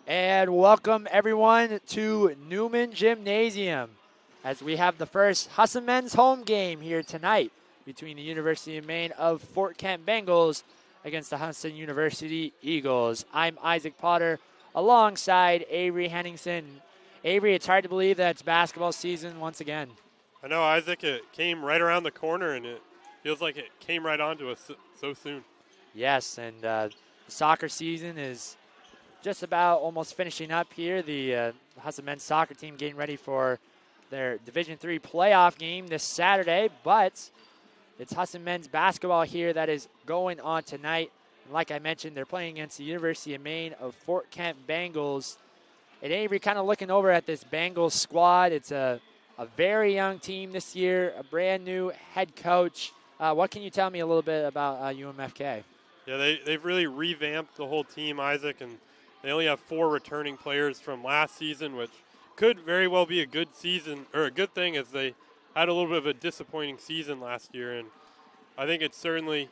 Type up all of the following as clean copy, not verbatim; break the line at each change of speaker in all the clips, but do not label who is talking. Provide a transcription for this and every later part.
And welcome everyone to Newman Gymnasium as we have the first Husson men's home game here tonight between the University of Maine-Fort Kent Bengals against the Husson University Eagles. I'm Isaac Potter alongside Avery Henningsen. Avery, it's hard to believe that it's basketball season once again.
I know, Isaac, it came right around the corner, and it feels like it came right onto us so soon.
Yes, and the soccer season is just about almost finishing up here. The Husson men's soccer team getting ready for their Division III playoff game this Saturday, but it's Husson men's basketball here that is going on tonight. And like I mentioned, they're playing against the University of Maine-Fort Kent Bengals. And Avery, kind of looking over at this Bengals squad, it's a very young team this year, a brand new head coach. What can you tell me a little bit about UMFK?
Yeah, they've really revamped the whole team, Isaac, and they only have 4 returning players from last season, which could very well be a good season, or a good thing, as they had a little bit of a disappointing season last year. And I think it's certainly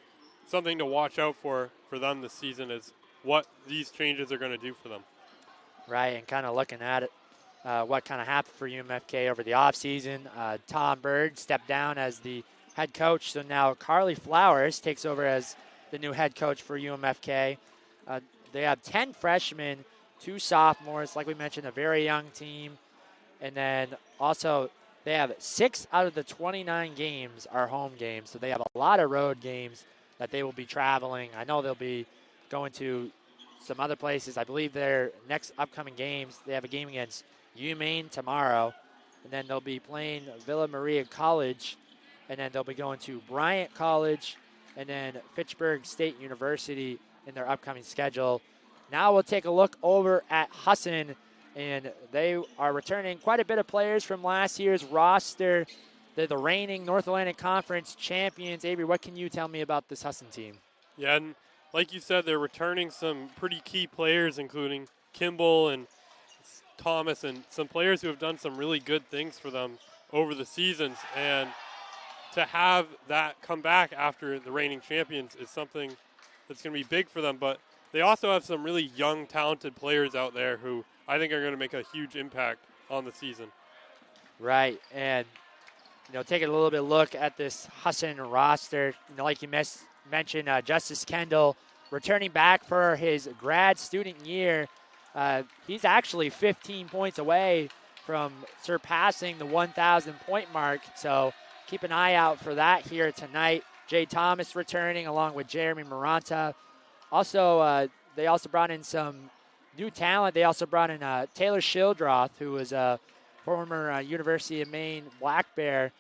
something to watch out for them this season, is what these changes are going to do for them.
Right, and kind of looking at it, what kind of happened for UMFK over the offseason. Tom Bird stepped down as the head coach, so now Carly Flowers takes over as the new head coach for UMFK. They have 10 freshmen, 2 sophomores, like we mentioned, a very young team. And then also they have 6 out of the 29 games are home games, so they have a lot of road games that they will be traveling. I know they'll be going to some other places. I believe their next upcoming games, they have a game against UMaine tomorrow, and then they'll be playing Villa Maria College, and then they'll be going to Bryant College, and then Fitchburg State University in their upcoming schedule. Now we'll take a look over at Husson, and they are returning quite a bit of players from last year's roster. They're the reigning North Atlantic Conference champions. Avery, what can you tell me about this Husson team?
Yeah, and like you said, they're returning some pretty key players, including Kimball and Thomas, and some players who have done some really good things for them over the seasons. And to have that come back after the reigning champions is something that's going to be big for them. But they also have some really young, talented players out there who I think are going to make a huge impact on the season.
Right, and taking a little bit look at this Husson roster, like you mentioned, Justice Kendall returning back for his grad student year. He's actually 15 points away from surpassing the 1,000 point mark, so keep an eye out for that here tonight. Jay Thomas returning along with Jeremy Maranta. Also, they also brought in some new talent. They also brought in Taylor Shildroth, who was a former University of Maine Black Bear.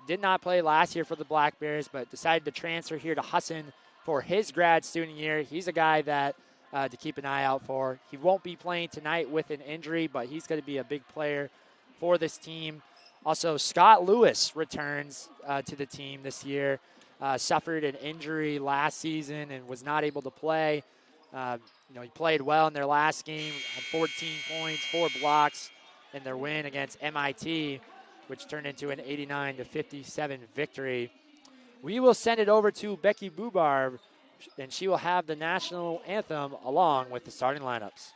Did not play last year for the Black Bears, but decided to transfer here to Husson for his grad student year. He's a guy that to keep an eye out for. He won't be playing tonight with an injury, but he's going to be a big player for this team. Also, Scott Lewis returns to the team this year. Suffered an injury last season and was not able to play. He played well in their last game, had 14 points, 4 blocks in their win against MIT, which turned into an 89-57 victory. We will send it over to Becky Bubar, and she will have the national anthem along with the starting lineups.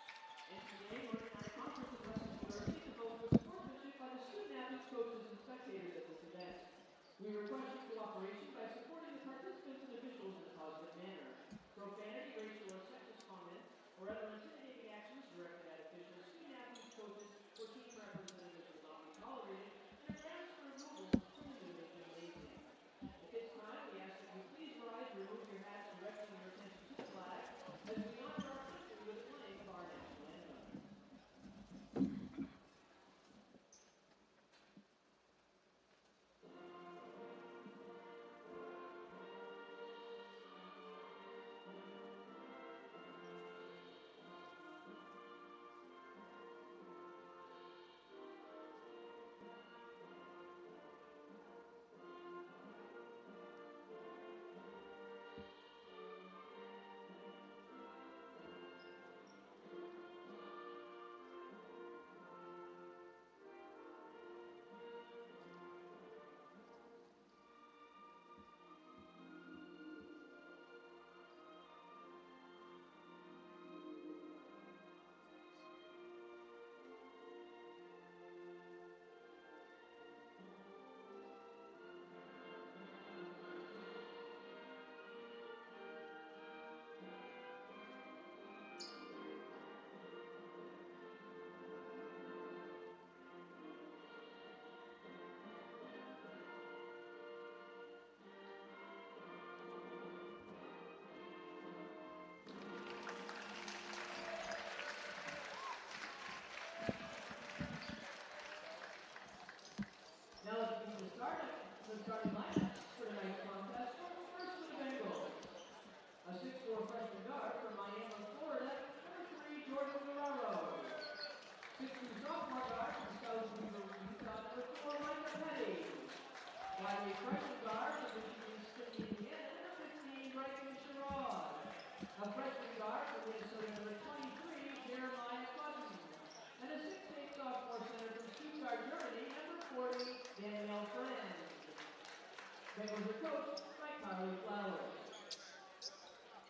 Bengals are coached by Carly Flowers.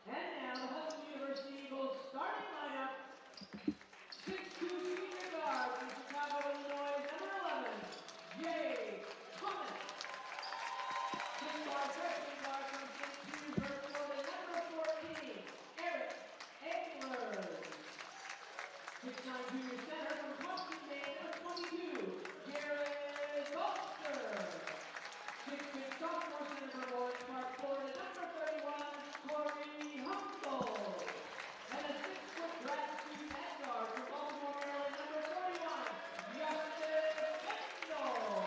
And now the Husson University Eagles starting lineup. 6'2" senior guard from Chicago, Illinois, number 11, Jay Thomas. 6'1" freshman guard from St. Petersburg, Florida, number 14, Eric Engler. 6'9" junior center from Husson, Maine, number 22, Jared Bolster. 6'6" sophomore center from Orange Park, Florida, number 31, Corey Humble. And a 6-foot grad student at guard from Baltimore, Maryland, number 41, Justin Kendall.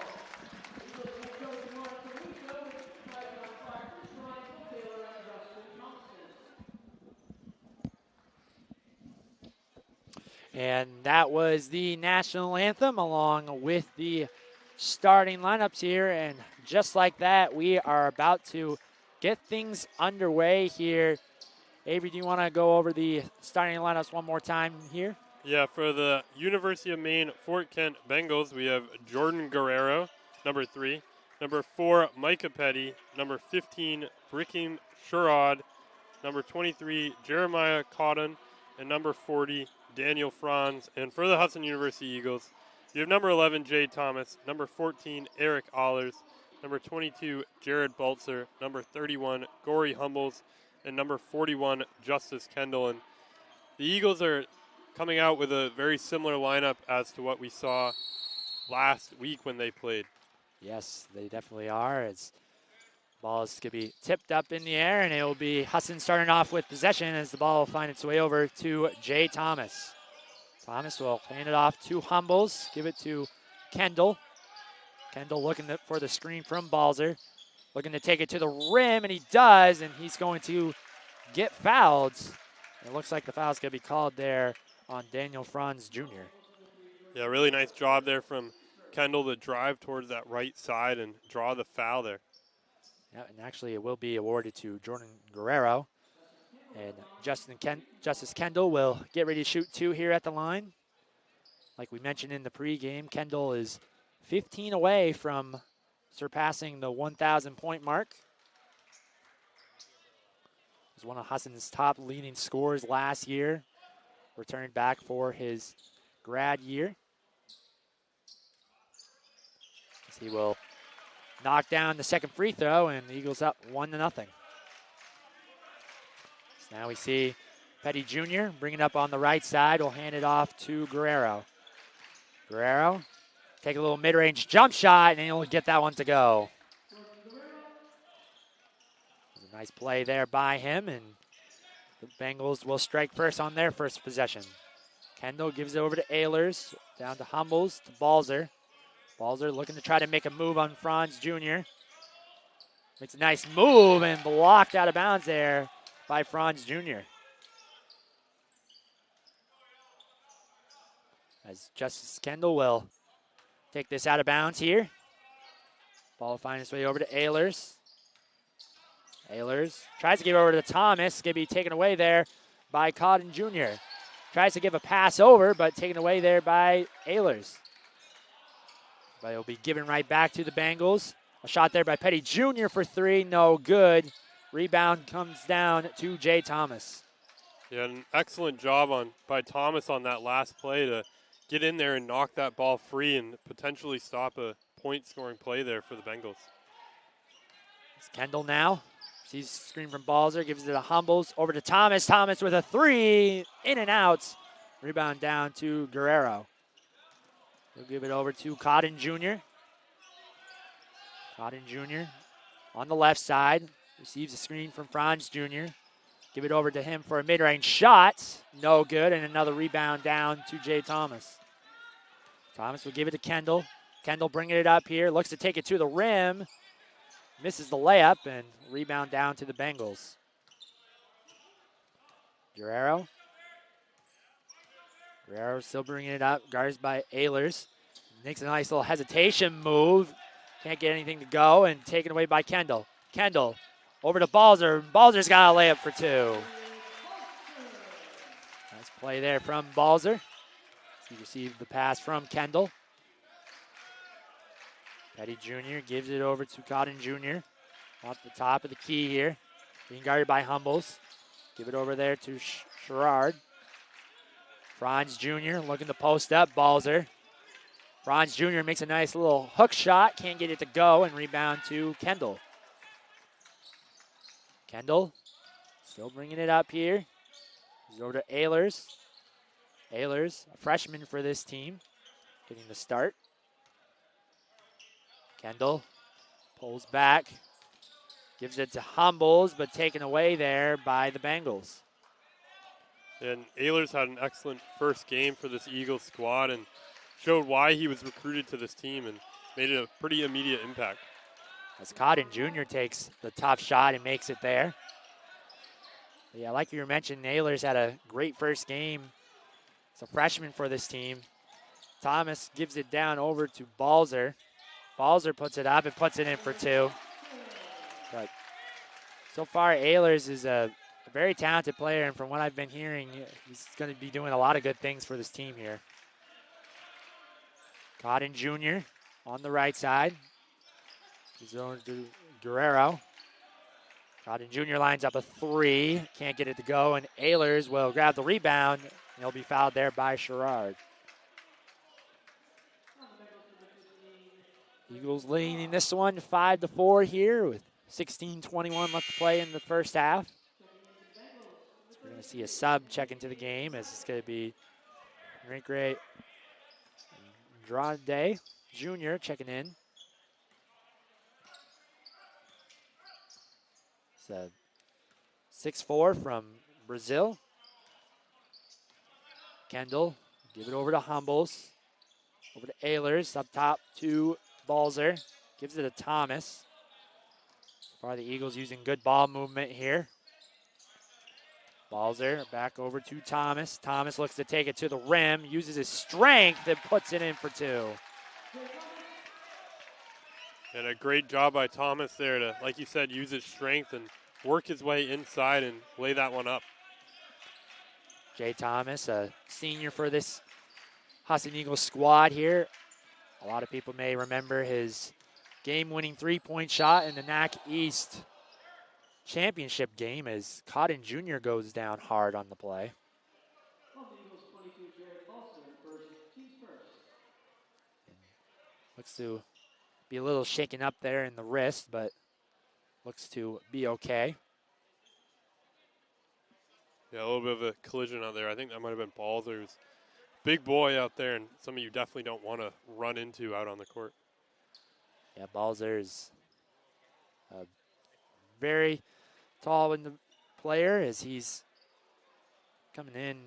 Eagles head coach Mark Caruso with supervisor on practice, Ryan Taylor and Justin Thompson.
And that was the national anthem along with the starting lineups here. And just like that, we are about to get things underway here. Avery, do you want to go over the starting lineups one more time here?
Yeah, for the University of Maine-Fort Kent Bengals, we have Jordan Guerrero, number 3. Number 4, Micah Petty. Number 15, Bricking Sherrod. Number 23, Jeremiah Cotton. And number 40, Daniel Franz. And for the Husson University Eagles, you have number 11, Jay Thomas. Number 14, Eric Allers. Number 22, Jared Baltzer. Number 31, Corey Humbles. And number 41, Justice Kendall. And the Eagles are coming out with a very similar lineup as to what we saw last week when they played.
Yes, they definitely are. As ball is going to be tipped up in the air, and it will be Husson starting off with possession as the ball will find its way over to Jay Thomas. Thomas will hand it off to Humbles, give it to Kendall. Kendall looking for the screen from Balzer. Looking to take it to the rim, and he does, and he's going to get fouled. It looks like the foul's going to be called there on Daniel Franz Jr.
Yeah, really nice job there from Kendall to drive towards that right side and draw the foul there.
Yeah, and actually it will be awarded to Jordan Guerrero. And Justice Kendall will get ready to shoot 2 here at the line. Like we mentioned in the pregame, Kendall is 15 away from surpassing the 1,000-point mark. He was one of Husson's top leading scorers last year. Returned back for his grad year. As he will knock down the second free throw, and the Eagles up 1-0. So now we see Petty Jr. bring it up on the right side. Will hand it off to Guerrero. Guerrero, take a little mid-range jump shot, and he'll get that one to go. A nice play there by him, and the Bengals will strike first on their first possession. Kendall gives it over to Ehlers, down to Humbles, to Balzer. Balzer looking to try to make a move on Franz Jr. Makes a nice move and blocked out of bounds there by Franz Jr. As Justice Kendall will take this out of bounds here. Ball will find its way over to Ehlers. Ehlers tries to give it over to Thomas. Going to be taken away there by Cotton Jr. Tries to give a pass over, but taken away there by Ehlers. But it'll be given right back to the Bengals. A shot there by Petty Jr. for 3, no good. Rebound comes down to Jay Thomas.
Yeah, an excellent job by Thomas on that last play to get in there and knock that ball free and potentially stop a point-scoring play there for the Bengals.
It's Kendall now. Sees the screen from Balzer, gives it to Humbles, over to Thomas. Thomas with a 3, in and out. Rebound down to Guerrero. He'll give it over to Cotton Jr. Cotton Jr. on the left side. Receives a screen from Franz Jr. Give it over to him for a mid-range shot. No good, and another rebound down to Jay Thomas. Thomas will give it to Kendall. Kendall bringing it up here. Looks to take it to the rim. Misses the layup, and rebound down to the Bengals. Guerrero. Guerrero still bringing it up. Guarded by Ehlers. Makes a nice little hesitation move. Can't get anything to go, and taken away by Kendall. Kendall over to Balzer. Balzer's got a layup for 2. Nice play there from Balzer. He received the pass from Kendall. Petty Jr. gives it over to Cotton Jr. off the top of the key here. Being guarded by Humbles. Give it over there to Sherrard. Franz Jr. looking to post up. Balzer. Franz Jr. makes a nice little hook shot. Can't get it to go, and rebound to Kendall. Kendall still bringing it up here. He's over to Ehlers. Ehlers, a freshman for this team, getting the start. Kendall pulls back. Gives it to Humbles, but taken away there by the Bengals.
And Ehlers had an excellent first game for this Eagles squad and showed why he was recruited to this team and made it a pretty immediate impact.
As Cotton Jr. takes the top shot and makes it there. Yeah, like you were mentioning, Ehlers had a great first game. He's a freshman for this team. Thomas gives it down over to Balzer. Balzer puts it up and puts it in for two. But so far, Ehlers is a very talented player, and from what I've been hearing, he's going to be doing a lot of good things for this team here. Cotton Jr. on the right side. He's going to Guerrero. Cotton Jr. lines up a three. Can't get it to go, and Ehlers will grab the rebound. And he'll be fouled there by Sherrard. Eagles leading this one 5-4 here with 16:21 left to play in the first half. So we're going to see a sub check into the game as it's going to be Enrique Andrade Jr. checking in. It's a 6'4" from Brazil. Kendall, give it over to Humbles. Over to Ehlers, up top to Balzer. Gives it to Thomas. So far, the Eagles using good ball movement here. Balzer back over to Thomas. Thomas looks to take it to the rim, uses his strength, and puts it in for two.
And a great job by Thomas there to, like you said, use his strength and work his way inside and lay that one up.
Jay Thomas, a senior for this Husson Eagles squad here. A lot of people may remember his game-winning three-point shot in the NAC East championship game as Cotton Jr. goes down hard on the play. Looks to be a little shaken up there in the wrist, but looks to be okay.
Yeah, a little bit of a collision out there. I think that might have been Balzer's. Big boy out there, and some of you definitely don't want to run into out on the court.
Yeah, Balzer is a very tall in the player as he's coming in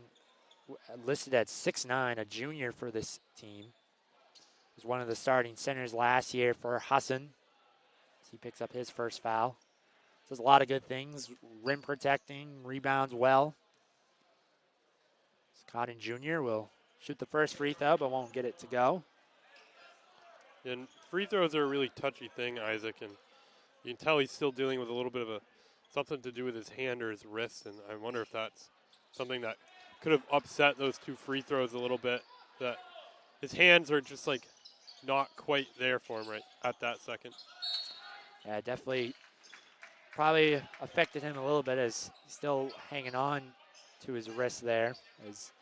listed at 6'9", a junior for this team. He was one of the starting centers last year for Husson. So he picks up his first foul. Does a lot of good things, rim protecting, rebounds well. Cotton Jr. will shoot the first free throw, but won't get it to go.
And free throws are a really touchy thing, Isaac, and you can tell he's still dealing with a little bit of something to do with his hand or his wrist, and I wonder if that's something that could have upset those two free throws a little bit, that his hands are just like not quite there for him right at that second.
Yeah, definitely probably affected him a little bit as he's still hanging on to his wrist there as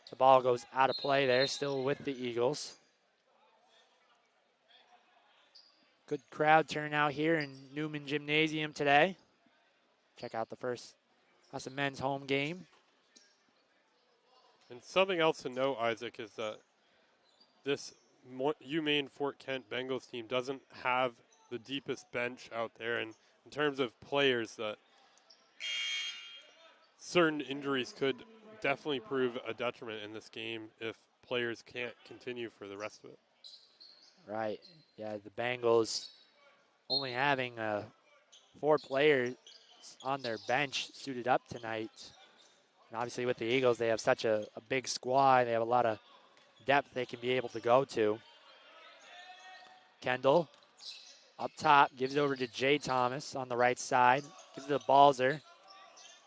the ball goes out of play there, still with the Eagles. Good crowd turnout here in Newman Gymnasium today. Check out the first Husson men's home game.
And something else to note, Isaac, is that this UMaine-Fort Kent Bengals team doesn't have the deepest bench out there, and in terms of players, that certain injuries could definitely prove a detriment in this game if players can't continue for the rest of it.
Right. Yeah, the Bengals only having 4 players on their bench suited up tonight. And obviously with the Eagles, they have such a big squad. They have a lot of depth they can be able to go to. Kendall up top, gives it over to Jay Thomas on the right side. Gives it to Balzer.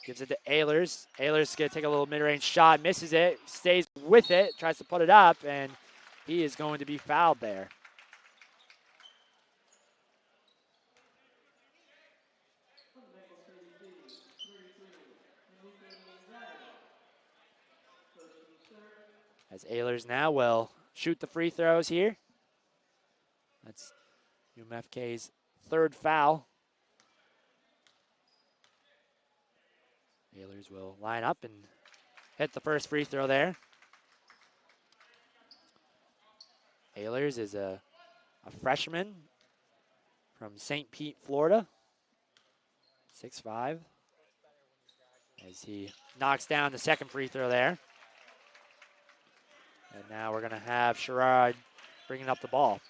Gives it to Ehlers. Ehlers is going to take a little mid-range shot, misses it, stays with it, tries to put it up, and he is going to be fouled there. As Ehlers now will shoot the free throws here. That's UMFK's third foul. Ehlers will line up and hit the first free throw there. Ehlers is a freshman from St. Pete, Florida. 6'5", as he knocks down the second free throw there. And now we're going to have Sherrod bringing up the ball.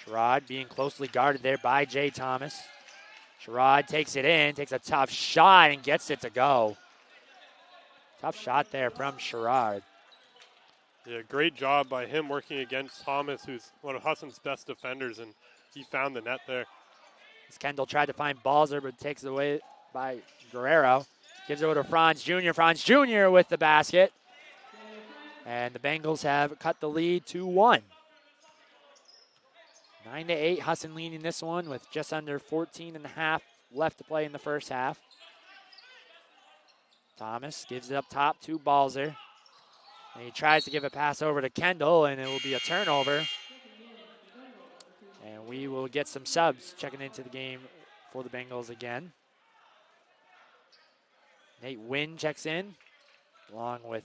Sherrod being closely guarded there by Jay Thomas. Sherrod takes it in, takes a tough shot, and gets it to go. Tough shot there from Sherrod.
Yeah, great job by him working against Thomas, who's one of Husson's best defenders, and he found the net there.
As Kendall tried to find Balzer, but takes it away by Guerrero. Gives it over to Franz Jr. Franz Jr. with the basket. And the Bengals have cut the lead to 1. 9-8, Husson leading this one with just under 14 and a half left to play in the first half. Thomas gives it up top to Balzer. And he tries to give a pass over to Kendall, and it will be a turnover. And we will get some subs checking into the game for the Bengals again. Nate Wynn checks in, along with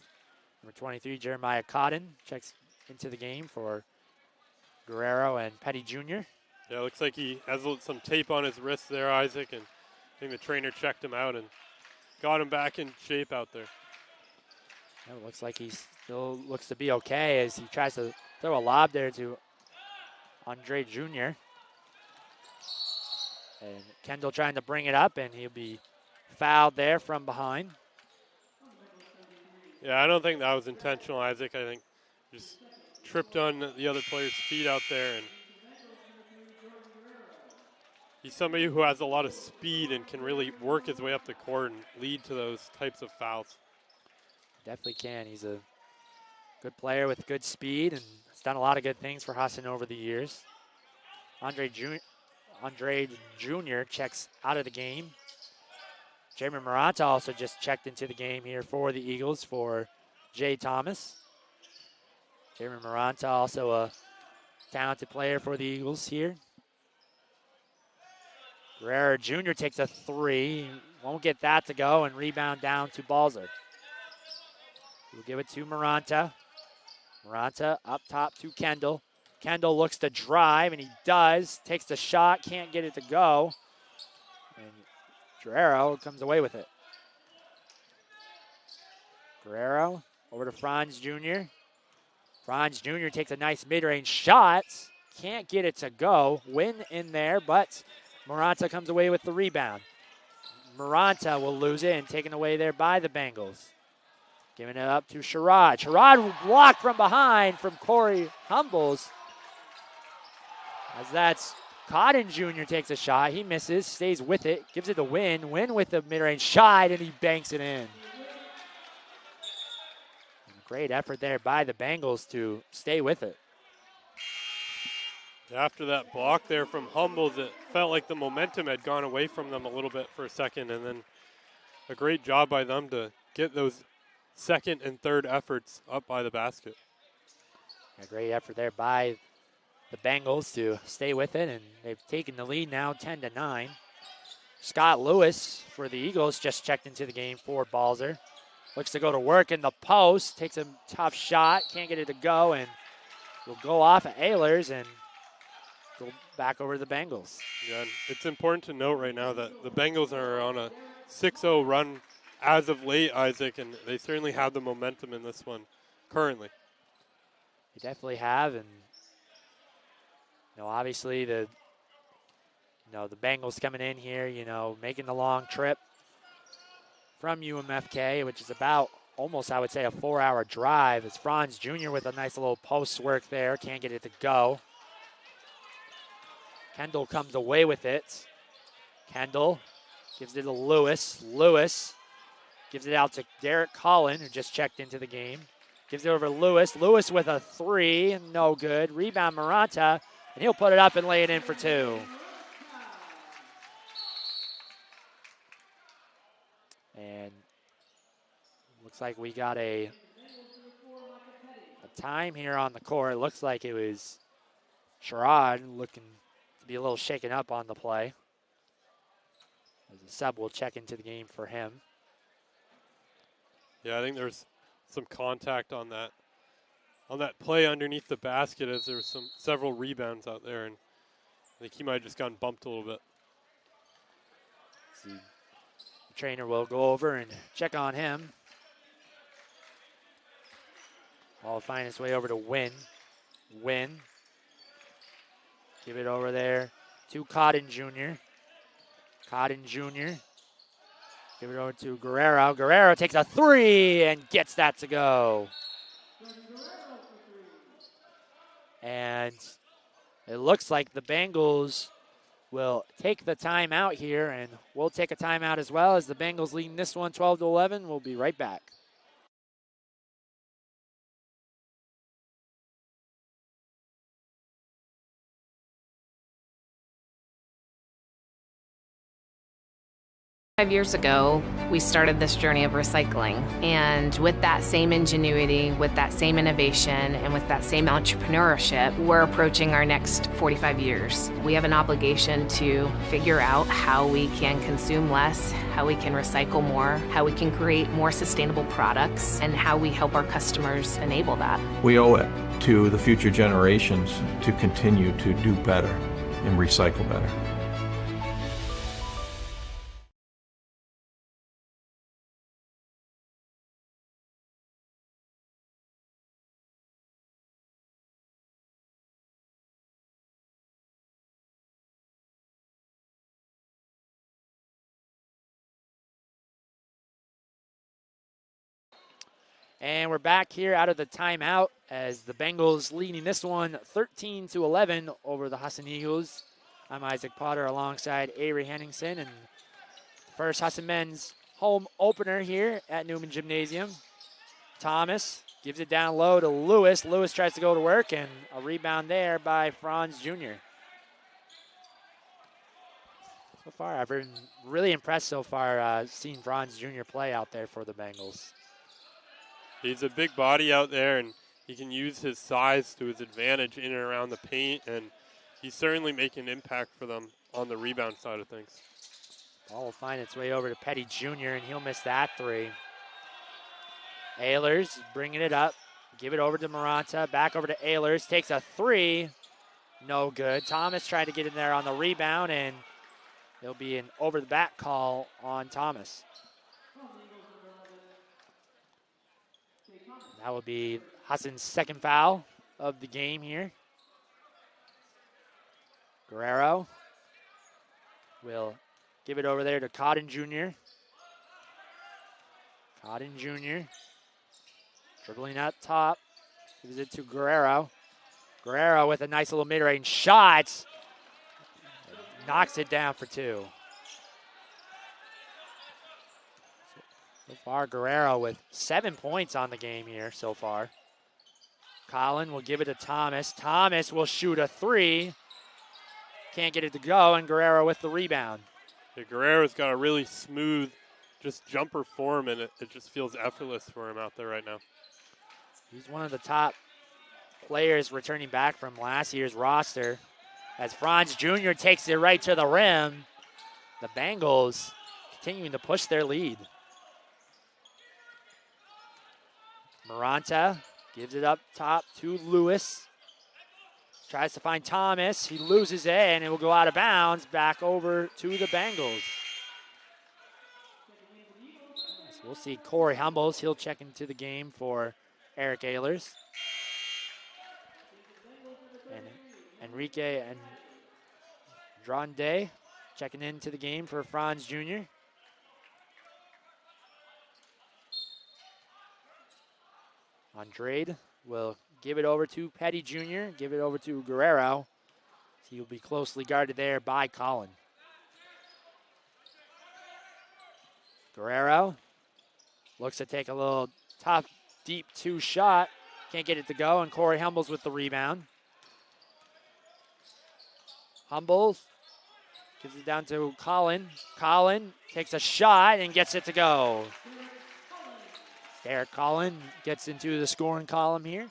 number 23, Jeremiah Cotton, checks into the game for Guerrero and Petty Jr.
Yeah, it looks like he has some tape on his wrist there, Isaac, and I think the trainer checked him out and got him back in shape out there.
It looks like he still looks to be okay as he tries to throw a lob there to Andre Jr. And Kendall trying to bring it up, and he'll be fouled there from behind.
Yeah, I don't think that was intentional, Isaac. I think just tripped on the other player's feet out there, and he's somebody who has a lot of speed and can really work his way up the court and lead to those types of fouls.
Definitely can. He's a good player with good speed and has done a lot of good things for Husson over the years. Andre Jr. checks out of the game. Jeremy Maranta also just checked into the game here for the Eagles for Jay Thomas. Jeremy Maranta also a talented player for the Eagles here. Guerrero Jr. takes a three. Won't get that to go, and rebound down to Balzer. We'll give it to Maranta. Maranta up top to Kendall. Kendall looks to drive, and he does. Takes the shot, can't get it to go. And Guerrero comes away with it. Guerrero over to Franz Jr. Franz Jr. takes a nice mid-range shot. Can't get it to go. Win in there, but Maranta comes away with the rebound. Maranta will lose it and taken away there by the Bengals. Giving it up to Sherrod. Sherrod blocked from behind from Corey Humbles. As that's Cotton Jr. takes a shot. He misses, stays with it, gives it to Wynn. Wynn with the mid-range shot, and he banks it in. Great effort there by the Bengals to stay with it.
After that block there from Humbles, it felt like the momentum had gone away from them a little bit for a second, and then a great job by them to get those second and third efforts up by the basket.
A great effort there by the Bengals to stay with it, and they've taken the lead now 10-9. Scott Lewis for the Eagles just checked into the game for Balzer. Looks to go to work in the post, takes a tough shot, can't get it to go, and will go off at Ehlers and go back over to the Bengals.
Yeah, and it's important to note right now that the Bengals are on a 6-0 run as of late, Isaac, and they certainly have the momentum in this one currently.
They definitely have, and obviously the Bengals coming in here, making the long trip from UMFK, which is about almost, I would say, a 4-hour drive. It's Franz Jr. with a nice little post work there. Can't get it to go. Kendall comes away with it. Kendall gives it to Lewis. Lewis gives it out to Derek Collin, who just checked into the game. Gives it over to Lewis. Lewis with a three, no good. Rebound Maranta, and he'll put it up and lay it in for two. Looks like we got a time here on the court. It looks like it was Sherrod looking to be a little shaken up on the play. As the sub will check into the game for him.
Yeah, I think there's some contact on that play underneath the basket, as there was several rebounds out there, and I think he might have just gotten bumped a little bit.
The trainer will go over and check on him. Ball will find its way over to Wynn. Wynn. Give it over there to Cotton Jr. Cotton Jr. Give it over to Guerrero. Guerrero takes a three and gets that to go. And it looks like the Bengals will take the timeout here, and we'll take a timeout as well, as the Bengals leading this one 12-11. We'll be right back.
Years ago, we started this journey of recycling, and with that same ingenuity, with that same innovation, and with that same entrepreneurship, we're approaching our next 45 years. We have an obligation to figure out how we can consume less, how we can recycle more, how we can create more sustainable products, and how we help our customers enable that.
We owe it to the future generations to continue to do better and recycle better.
And we're back here out of the timeout as the Bengals leading this one 13-11 over the Husson Eagles. I'm Isaac Potter alongside Avery Henningsen, and first Husson men's home opener here at Newman Gymnasium. Thomas gives it down low to Lewis. Lewis tries to go to work, and a rebound there by Franz Jr. So far, I've been really impressed so far seeing Franz Jr. play out there for the Bengals.
He's a big body out there, and he can use his size to his advantage in and around the paint, and he's certainly making an impact for them on the rebound side of things.
Ball will find its way over to Petty Jr., and he'll miss that three. Ehlers bringing it up. Give it over to Maranta. Back over to Ehlers. Takes a three. No good. Thomas tried to get in there on the rebound, and there'll be an over-the-back call on Thomas. That will be Husson's second foul of the game here. Guerrero will give it over there to Cotton Jr. Cotton Jr. dribbling up top. Gives it to Guerrero. Guerrero with a nice little mid-range shot. Knocks it down for two. So far, Guerrero with 7 points on the game here so far. Collin will give it to Thomas. Thomas will shoot a three. Can't get it to go, and Guerrero with the rebound.
Yeah, Guerrero's got a really smooth just jumper form, and it just feels effortless for him out there right now.
He's one of the top players returning back from last year's roster. As Franz Jr. takes it right to the rim, the Bengals continuing to push their lead. Maranta gives it up top to Lewis. Tries to find Thomas. He loses it, and it will go out of bounds back over to the Bengals. So we'll see Corey Humbles. He'll check into the game for Eric Ehlers. And Enrique and Dronde checking into the game for Franz Jr. Andrade will give it over to Petty Jr., give it over to Guerrero. He will be closely guarded there by Collin. Guerrero looks to take a little tough, deep two shot. Can't get it to go, and Corey Humbles with the rebound. Humbles gives it down to Collin. Collin takes a shot and gets it to go. Derek Collin gets into the scoring column here.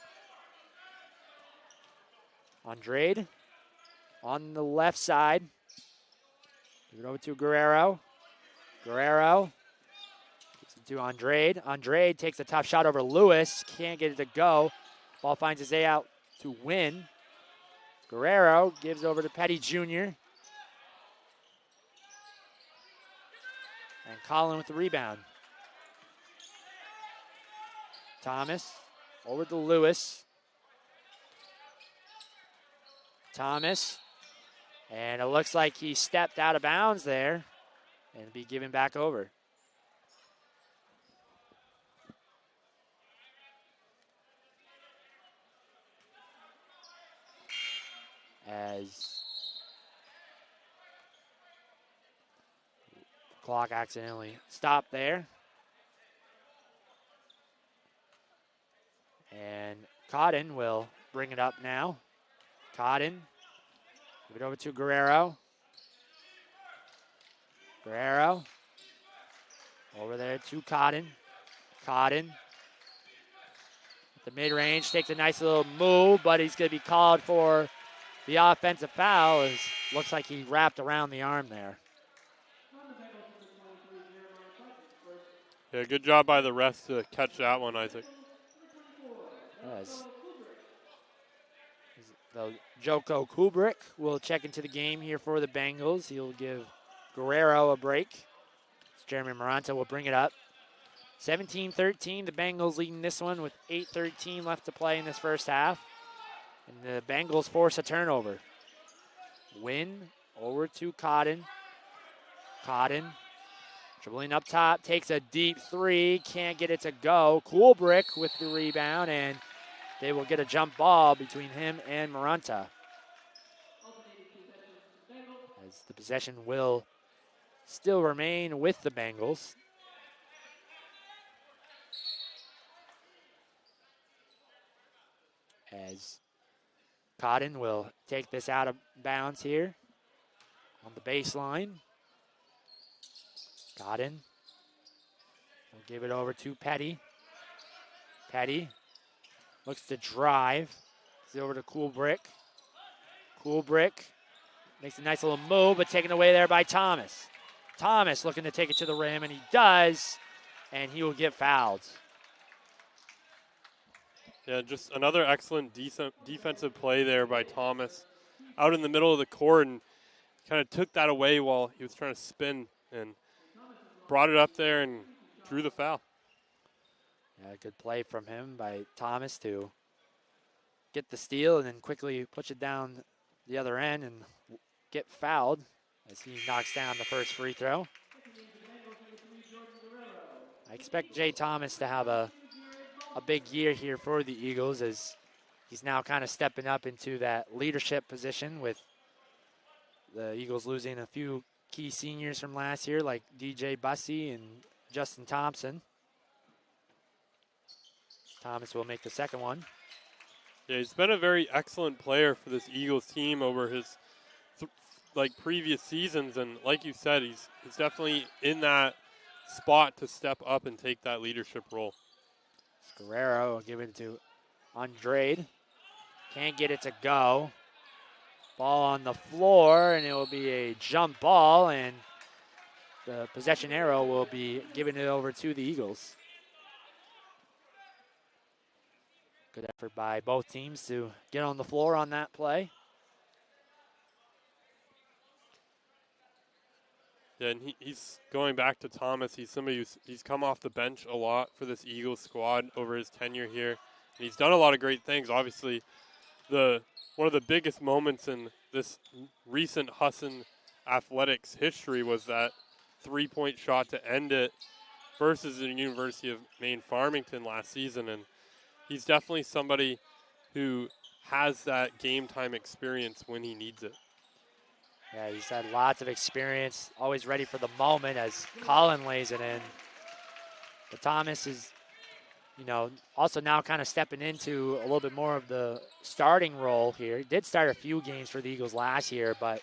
Andrade on the left side. Give it over to Guerrero. Guerrero gets it to Andrade. Andrade takes a tough shot over Lewis. Can't get it to go. Ball finds his way out to win. Guerrero gives over to Petty Jr. And Collin with the rebound. Thomas over to Lewis. Thomas. And it looks like he stepped out of bounds there and be given back over. As the clock accidentally stopped there. And Cotton will bring it up now. Cotton, give it over to Guerrero. Guerrero, over there to Cotton. Cotton, at the mid-range, takes a nice little move, but he's going to be called for the offensive foul. As looks like he wrapped around the arm there.
Yeah, good job by the refs to catch that one, Isaac.
As the Joko Kubrick will check into the game here for the Bengals. He'll give Guerrero a break. Jeremy Maranta will bring it up. 17-13, the Bengals leading this one with 8:13 left to play in this first half. And the Bengals force a turnover. Win over to Cotton. Cotton dribbling up top, takes a deep three, can't get it to go. Kubrick with the rebound, and they will get a jump ball between him and Maranta. As the possession will still remain with the Bengals. As Cotton will take this out of bounds here on the baseline. Cotton will give it over to Petty. Petty looks to drive. It's over to Kubrick. Kubrick makes a nice little move, but taken away there by Thomas. Thomas looking to take it to the rim, and he does, and he will get fouled.
Yeah, just another excellent defensive play there by Thomas. Out in the middle of the court and kind of took that away while he was trying to spin and brought it up there and drew the foul.
Yeah, good play from him by Thomas to get the steal and then quickly push it down the other end and get fouled as he knocks down the first free throw. I expect Jay Thomas to have a big year here for the Eagles as he's now kind of stepping up into that leadership position with the Eagles losing a few key seniors from last year like DJ Bussey and Justin Thompson. Thomas will make the second one.
Yeah, he's been a very excellent player for this Eagles team over his previous seasons, and like you said, he's definitely in that spot to step up and take that leadership role.
Guerrero will give it to Andrade. Can't get it to go. Ball on the floor, and it will be a jump ball, and the possession arrow will be giving it over to the Eagles. Good effort by both teams to get on the floor on that play.
Yeah, and he's going back to Thomas. He's somebody he's come off the bench a lot for this Eagles squad over his tenure here. And he's done a lot of great things. Obviously, one of the biggest moments in this recent Husson athletics history was that three-point shot to end it versus the University of Maine-Farmington last season. And he's definitely somebody who has that game-time experience when he needs it.
Yeah, he's had lots of experience, always ready for the moment as Collin lays it in. But Thomas is, also now kind of stepping into a little bit more of the starting role here. He did start a few games for the Eagles last year, but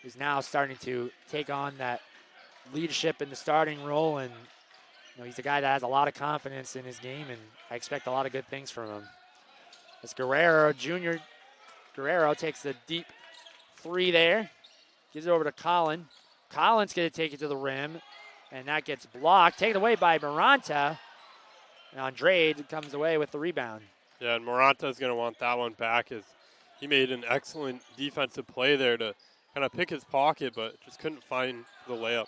is now starting to take on that leadership in the starting role and he's a guy that has a lot of confidence in his game, and I expect a lot of good things from him. As Guerrero takes the deep three there, gives it over to Collin. Collin's going to take it to the rim, and that gets blocked, taken away by Maranta. And Andrade comes away with the rebound.
Yeah, and Maranta's going to want that one back as he made an excellent defensive play there to kind of pick his pocket, but just couldn't find the layup.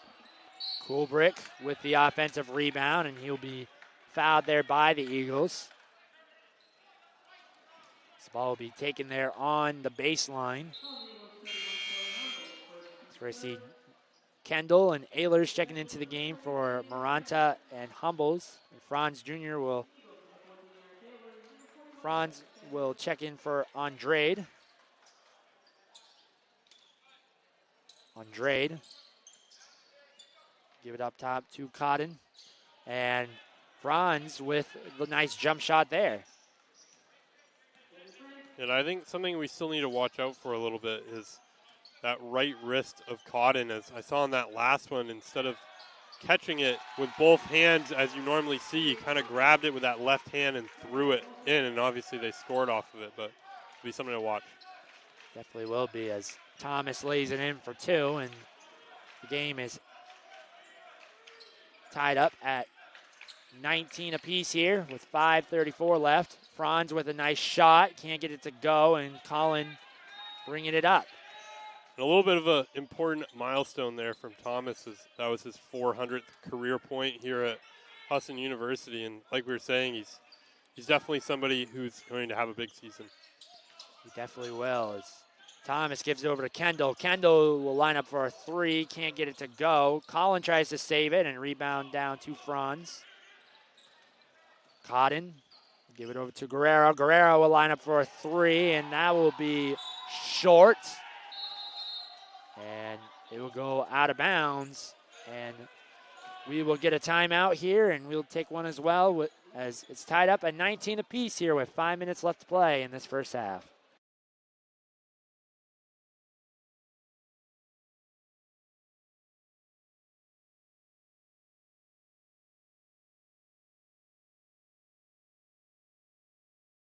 Kubrick with the offensive rebound, and he'll be fouled there by the Eagles. This ball will be taken there on the baseline. That's where I see Kendall and Ehlers checking into the game for Maranta and Humbles. And Franz will check in for Andrade. Give it up top to Cotton. And Franz with the nice jump shot there.
And I think something we still need to watch out for a little bit is that right wrist of Cotton. As I saw in that last one, instead of catching it with both hands as you normally see, he kind of grabbed it with that left hand and threw it in, and obviously they scored off of it, but it'll be something to watch.
Definitely will be, as Thomas lays it in for two, and the game is tied up at 19 apiece here with 5:34 left. Franz with a nice shot, can't get it to go, and Collin bringing it up.
And a little bit of an important milestone there from Thomas. That was his 400th career point here at Husson University, and like we were saying, he's definitely somebody who's going to have a big season.
He definitely will. As Thomas gives it over to Kendall. Kendall will line up for a three, can't get it to go. Collin tries to save it and rebound down to Franz. Cotton, give it over to Guerrero. Guerrero will line up for a three, and that will be short. And it will go out of bounds. And we will get a timeout here, and we'll take one as well, as it's tied up at 19 apiece here with 5 minutes left to play in this first half.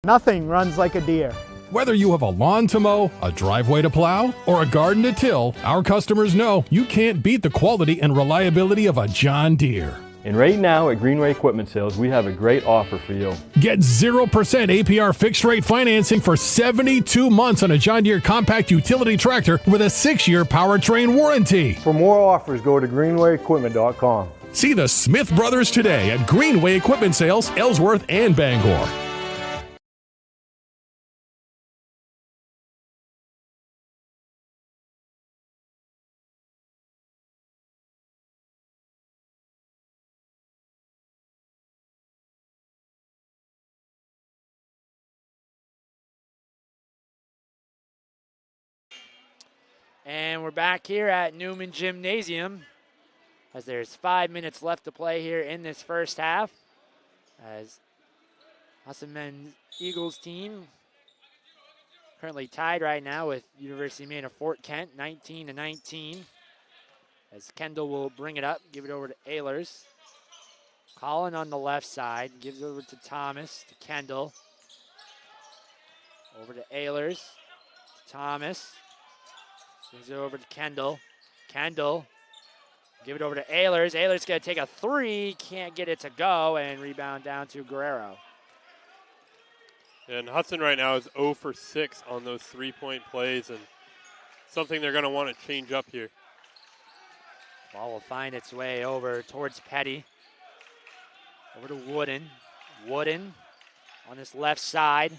Nothing runs like a deer.
Whether you have a lawn to mow, a driveway to plow, or a garden to till, our customers know you can't beat the quality and reliability of a John Deere.
And right now at Greenway Equipment Sales, we have a great offer for you.
Get 0% APR fixed rate financing for 72 months on a John Deere compact utility tractor with a 6-year powertrain warranty.
For more offers, go to greenwayequipment.com.
See the Smith Brothers today at Greenway Equipment Sales, Ellsworth and Bangor.
And we're back here at Newman Gymnasium as there's 5 minutes left to play here in this first half. As Husson men's Eagles team currently tied right now with University of Maine-Fort Kent, 19-19. As Kendall will bring it up, give it over to Ehlers. Collin on the left side, gives it over to Thomas, to Kendall. Over to Ehlers, to Thomas. Swings it over to Kendall. Kendall, give it over to Ehlers. Ehlers going to take a three, can't get it to go, and rebound down to Guerrero.
And Husson right now is 0 for 6 on those three-point plays, and something they're going to want to change up here.
Ball will find its way over towards Petty. Over to Wooden. Wooden on this left side.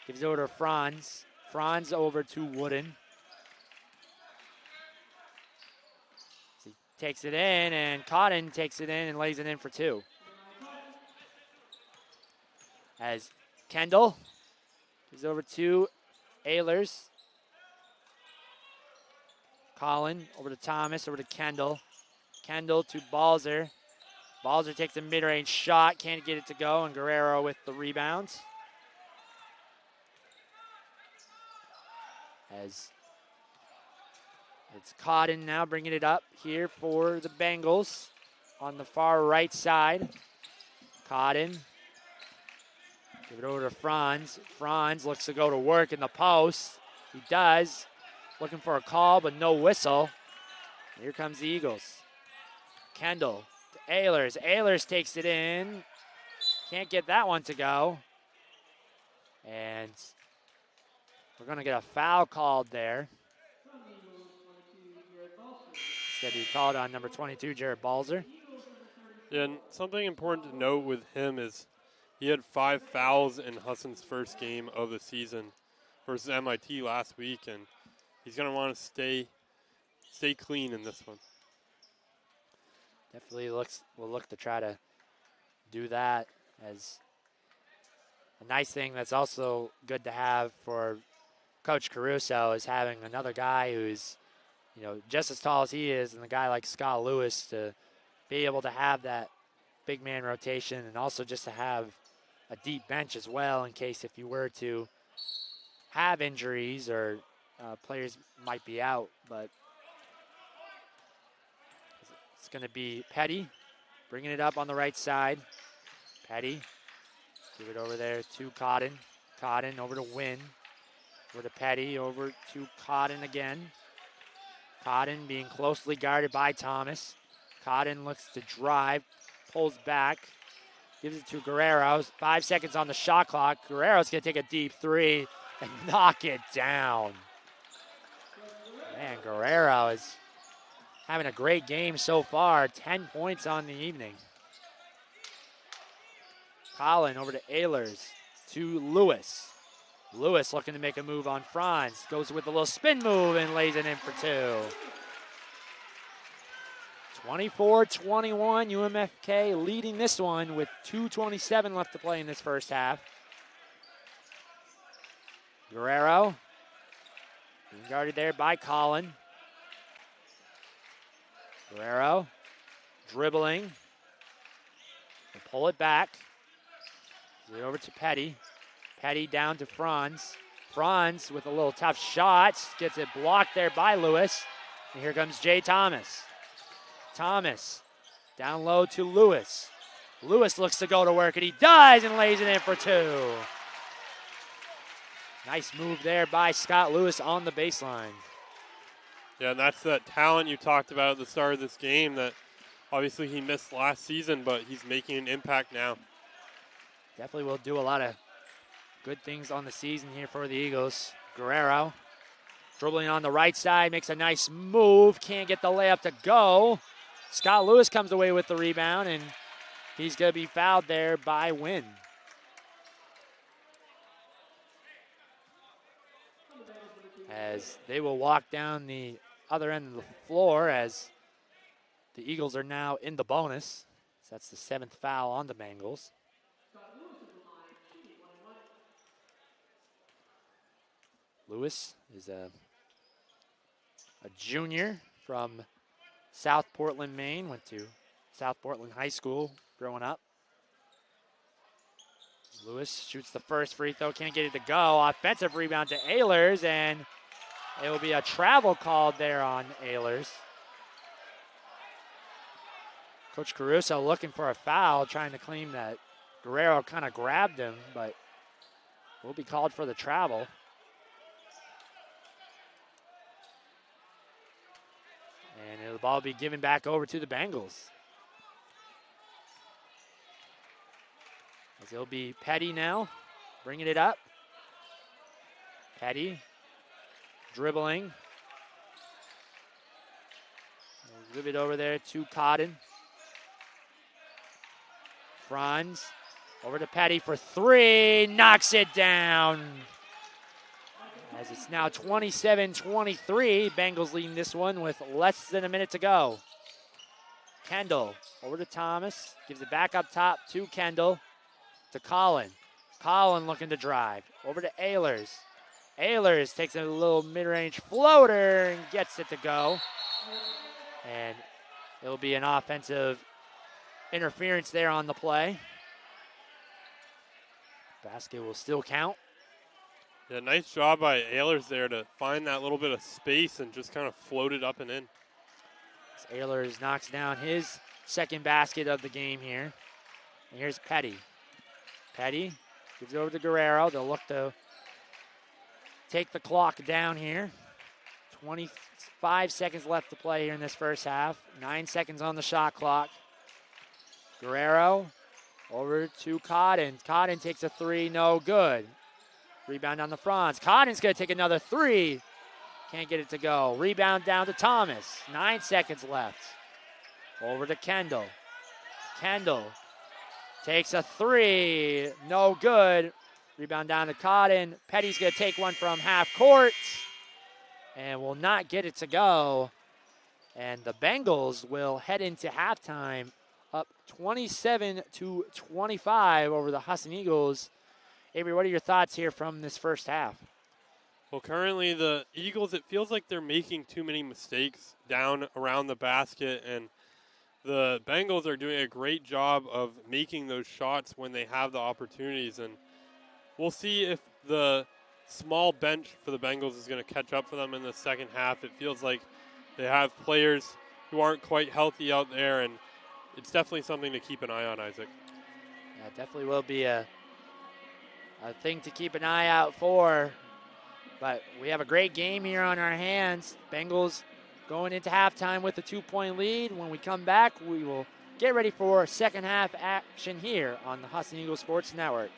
Gives it over to Franz. Franz over to Wooden. Takes it in, and Cotton takes it in and lays it in for two. As Kendall is over to Ehlers. Collin over to Thomas, over to Kendall. Kendall to Balzer. Balzer takes a mid-range shot, can't get it to go, and Guerrero with the rebounds. As it's Cotton now bringing it up here for the Bengals. on the far right side. Cotton. Give it over to Franz. Franz looks to go to work in the post. He does. Looking for a call, but no whistle. Here comes the Eagles. Kendall to Ehlers. Ehlers takes it in. Can't get that one to go. And we're going to get a foul called there. It's going to be called on number 22, Jared Balzer.
Yeah, and something important to note with him is he had 5 fouls in Husson's first game of the season versus MIT last week, and he's going to want to stay clean in this one.
Definitely will look to try to do that as a nice thing. That's also good to have for Coach Caruso is having another guy who's, just as tall as he is, and a guy like Scott Lewis to be able to have that big man rotation, and also just to have a deep bench as well in case if you were to have injuries or players might be out. But it's going to be Petty bringing it up on the right side. Petty, give it over there to Cotton. Cotton over to Wynn. Over to Petty, over to Cotton again. Cotton being closely guarded by Thomas. Cotton looks to drive, pulls back, gives it to Guerrero. 5 seconds on the shot clock. Guerrero's going to take a deep three and knock it down. Man, Guerrero is having a great game so far. 10 points on the evening. Collin over to Ehlers, to Lewis. Lewis looking to make a move on Franz. Goes with a little spin move and lays it in for 2. 24-21, UMFK leading this one with 2:27 left to play in this first half. Guerrero being guarded there by Collin. Guerrero dribbling. They pull it back. Give it over to Petty. Petty down to Franz. Franz with a little tough shot. Gets it blocked there by Lewis. And here comes Jay Thomas. Thomas down low to Lewis. Lewis looks to go to work, and he does, and lays it in for 2. Nice move there by Scott Lewis on the baseline.
Yeah, and that's that talent you talked about at the start of this game that obviously he missed last season, but he's making an impact now.
Definitely will do a lot of good things on the season here for the Eagles. Guerrero dribbling on the right side, makes a nice move, can't get the layup to go. Scott Lewis comes away with the rebound, and he's going to be fouled there by Wynn. As they will walk down the other end of the floor as the Eagles are now in the bonus. So that's the 7th foul on the Bengals. Lewis is a junior from South Portland, Maine. Went to South Portland High School growing up. Lewis shoots the first free throw, can't get it to go. Offensive rebound to Ehlers, and it will be a travel called there on Ehlers. Coach Caruso looking for a foul, trying to claim that Guerrero kind of grabbed him, but will be called for the travel. And the ball will be given back over to the Bengals. As it'll be Petty now, bringing it up. Petty dribbling. We'll give it over there to Cotton. Franz over to Petty for 3, knocks it down. As it's now 27-23, Bengals leading this one with less than a minute to go. Kendall over to Thomas, gives it back up top to Kendall, to Collin. Collin looking to drive, over to Ehlers. Ehlers takes a little mid-range floater and gets it to go. And it'll be an offensive interference there on the play. Basket will still count.
Yeah, nice job by Ehlers there to find that little bit of space and just kind of float it up and in.
As Ehlers knocks down his second basket of the game here. And here's Petty. Petty gives it over to Guerrero. They'll look to take the clock down here. 25 seconds left to play here in this first half. 9 seconds on the shot clock. Guerrero over to Cotton. Cotton takes a three, no good. Rebound on the Franz. Cotton's going to take another three. Can't get it to go. Rebound down to Thomas. 9 seconds left. Over to Kendall. Kendall takes a three, no good. Rebound down to Cotton. Petty's going to take one from half court and will not get it to go. And the Bengals will head into halftime up 27-25 over the Husson Eagles. Avery, what are your thoughts here from this first half?
Well, currently the Eagles, it feels like they're making too many mistakes down around the basket, and the Bengals are doing a great job of making those shots when they have the opportunities. And we'll see if the small bench for the Bengals is going to catch up for them in the second half. It feels like they have players who aren't quite healthy out there, and it's definitely something to keep an eye on, Isaac.
Yeah, definitely will be a thing to keep an eye out for. But we have a great game here on our hands. Bengals going into halftime with a 2-point lead. When we come back, we will get ready for second half action here on the Husson Eagles Sports Network.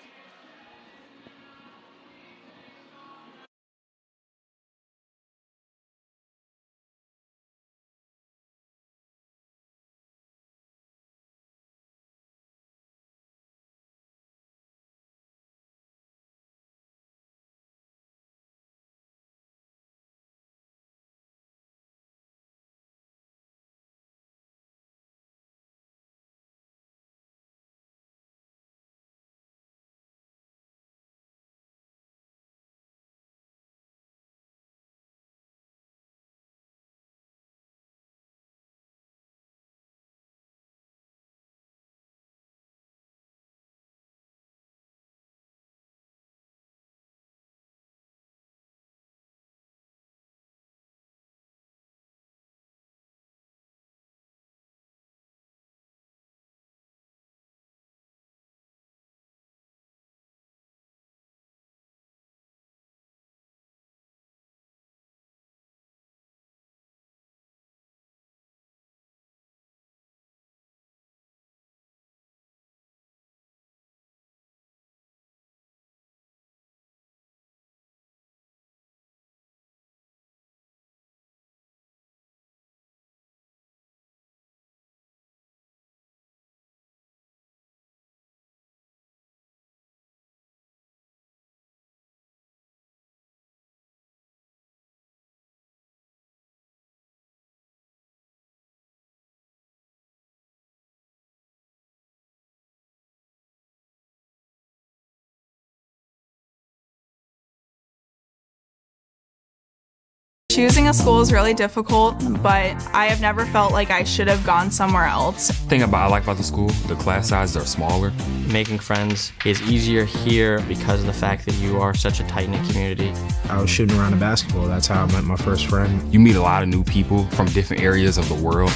Choosing a school is really difficult, but I have never felt like I should have gone somewhere else.
The thing I like about the school, the class sizes are smaller.
Making friends is easier here because of the fact that you are such a tight-knit community.
I was shooting around a basketball. That's how I met my first friend.
You meet a lot of new people from different areas of the world.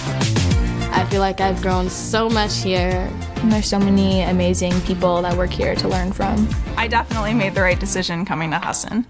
I feel like I've grown so much here.
And there's so many amazing people that work here to learn from.
I definitely made the right decision coming to Husson.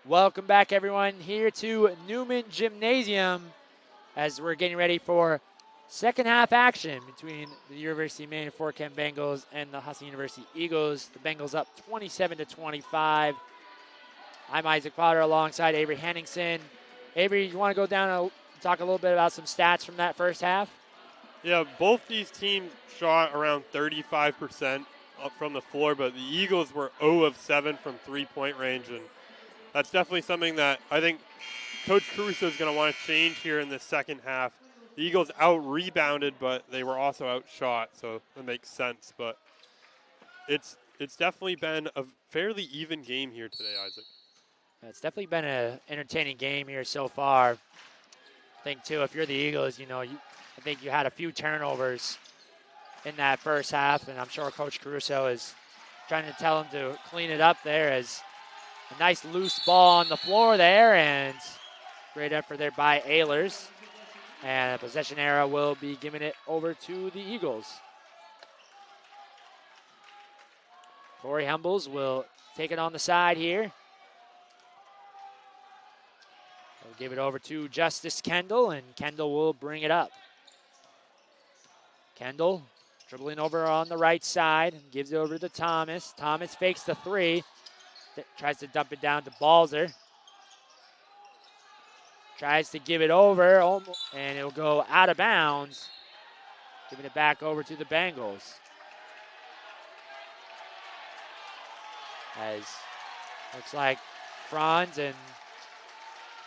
Welcome back, everyone, here to Newman Gymnasium as we're getting ready for second half action between the University of Maine-Fort Kent Bengals and the Husson University Eagles. The Bengals up 27-25. I'm Isaac Potter alongside Avery Henningsen. Avery, you want to go down and talk a little bit about some stats from that first half?
Yeah, both these teams shot around 35% up from the floor, but the Eagles were 0 of 7 from three-point range, and that's definitely something that I think Coach Caruso is going to want to change here in the second half. The Eagles out-rebounded, but they were also outshot, so that makes sense. But it's definitely been a fairly even game here today, Isaac.
It's definitely been an entertaining game here so far. I think, too, if you're the Eagles, I think you had a few turnovers in that first half, and I'm sure Coach Caruso is trying to tell him to clean it up there as a nice loose ball on the floor there, and great effort there by Ehlers. And the possession arrow will be giving it over to the Eagles. Corey Humbles will take it on the side here. We'll give it over to Justice Kendall, and Kendall will bring it up. Kendall dribbling over on the right side and gives it over to Thomas. Thomas fakes the three, tries to dump it down to Balzer. Tries to give it over, and it'll go out of bounds, giving it back over to the Bengals. As looks like Franz and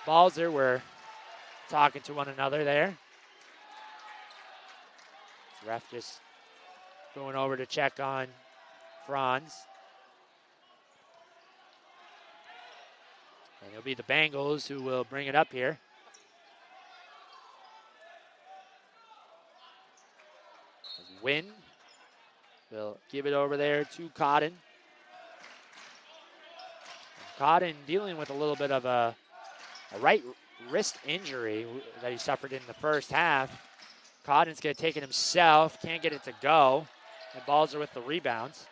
Balzer were talking to one another there. The ref just going over to check on Franz. And it'll be the Bengals who will bring it up here. Wynn will give it over there to Cotton. Cotton dealing with a little bit of a right wrist injury that he suffered in the first half. Cotton's going to take it himself, can't get it to go, and Balzer with the rebounds.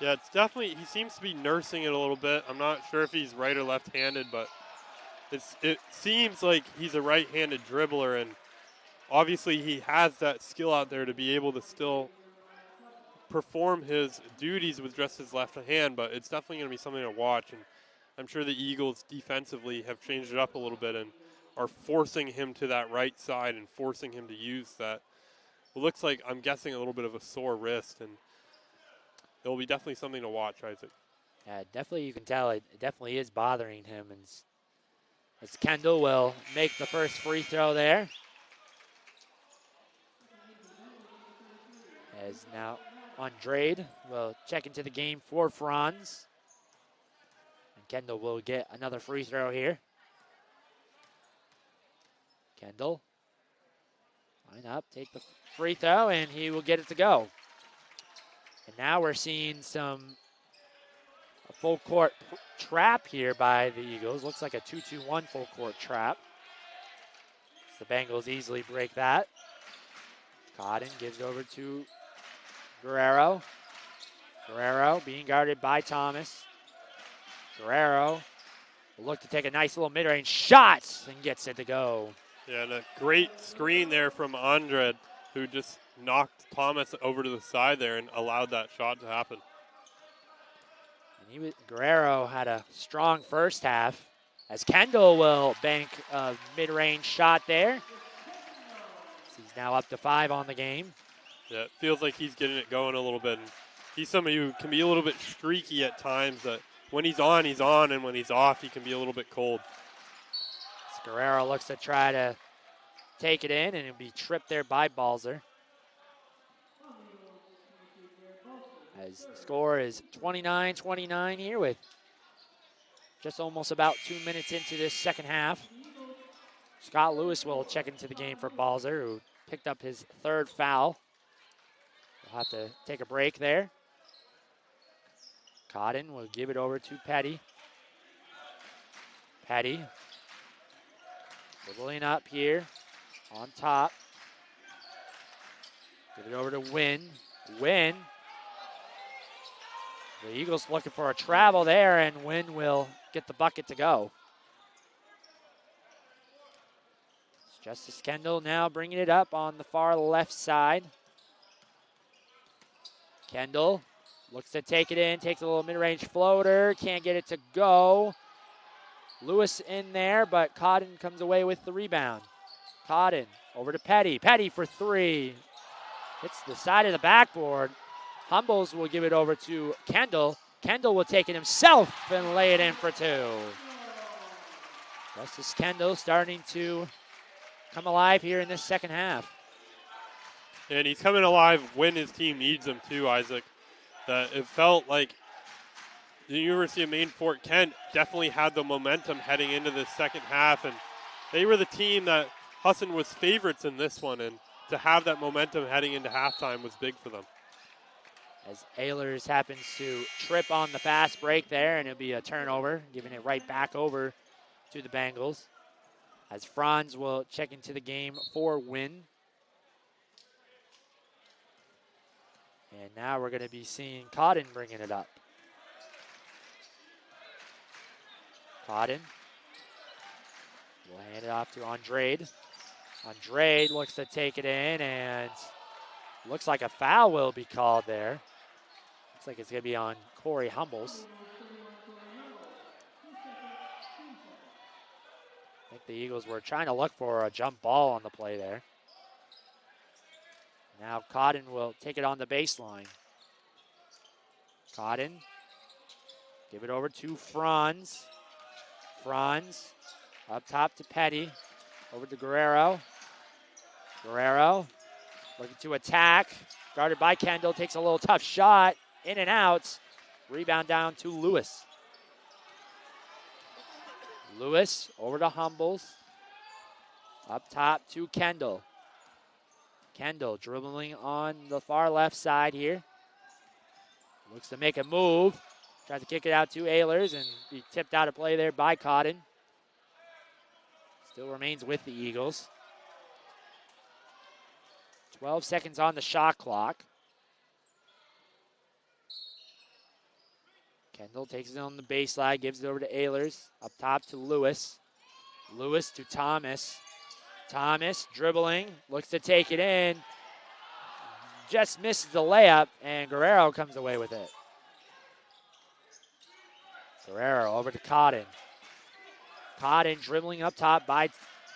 Yeah, it's definitely, he seems to be nursing it a little bit. I'm not sure if he's right or left-handed, but it seems like he's a right-handed dribbler, and obviously he has that skill out there to be able to still perform his duties with just his left hand, but it's definitely going to be something to watch, and I'm sure the Eagles defensively have changed it up a little bit and are forcing him to that right side and forcing him to use that. It looks like, I'm guessing, a little bit of a sore wrist, and it will be definitely something to watch, Isaac.
Yeah, definitely you can tell it definitely is bothering him. And as Kendall will make the first free throw there. As now Andrade will check into the game for Franz. And Kendall will get another free throw here. Kendall, line up, take the free throw, and he will get it to go. And now we're seeing a full court trap here by the Eagles. Looks like a 2-2-1 full court trap. The Bengals easily break that. Cotton gives over to Guerrero. Guerrero being guarded by Thomas. Guerrero will look to take a nice little mid-range shot and gets it to go.
Yeah, and a great screen there from Andrade, who just knocked Thomas over to the side there and allowed that shot to happen.
And Guerrero had a strong first half, as Kendall will bank a mid-range shot there. He's now up to 5 on the game.
Yeah, it feels like he's getting it going a little bit. And he's somebody who can be a little bit streaky at times. That when he's on, and when he's off, he can be a little bit cold.
Guerrero looks to try to take it in, and it'll be tripped there by Balzer. As the score is 29-29 here with just almost about 2 minutes into this second half. Scott Lewis will check into the game for Balzer, who picked up his third foul. We'll have to take a break there. Cotton will give it over to Petty. Petty dribbling up here on top. Give it over to Wynn. The Eagles looking for a travel there, and Wynn will get the bucket to go. Justice Kendall now bringing it up on the far left side. Kendall looks to take it in, takes a little mid-range floater, can't get it to go. Lewis in there, but Cotton comes away with the rebound. Cotton over to Petty. Petty for three. Hits the side of the backboard. Humbles will give it over to Kendall. Kendall will take it himself and lay it in for two. Justice Kendall starting to come alive here in this second half.
And he's coming alive when his team needs him too, Isaac. That it felt like the University of Maine-Fort Kent definitely had the momentum heading into the second half, and they were the team that Husson was favorites in this one, and to have that momentum heading into halftime was big for them.
As Ehlers happens to trip on the fast break there, and it'll be a turnover, giving it right back over to the Bengals. As Franz will check into the game for Wynn. And now we're going to be seeing Cotton bringing it up. Cotton will hand it off to Andrade. Andrade looks to take it in, and looks like a foul will be called there. Looks like it's going to be on Corey Humbles. I think the Eagles were trying to look for a jump ball on the play there. Now Cotton will take it on the baseline. Cotton, give it over to Franz. Franz up top to Petty. Over to Guerrero. Guerrero looking to attack. Guarded by Kendall. Takes a little tough shot. In and out. Rebound down to Lewis. Lewis over to Humbles. Up top to Kendall. Kendall dribbling on the far left side here. Looks to make a move. Tries to kick it out to Ehlers and be tipped out of play there by Cotton. Still remains with the Eagles. 12 seconds on the shot clock. Kendall takes it on the baseline, gives it over to Ehlers. Up top to Lewis. Lewis to Thomas. Thomas dribbling, looks to take it in. Just misses the layup, and Guerrero comes away with it. Guerrero over to Cotton. Cotton dribbling up top,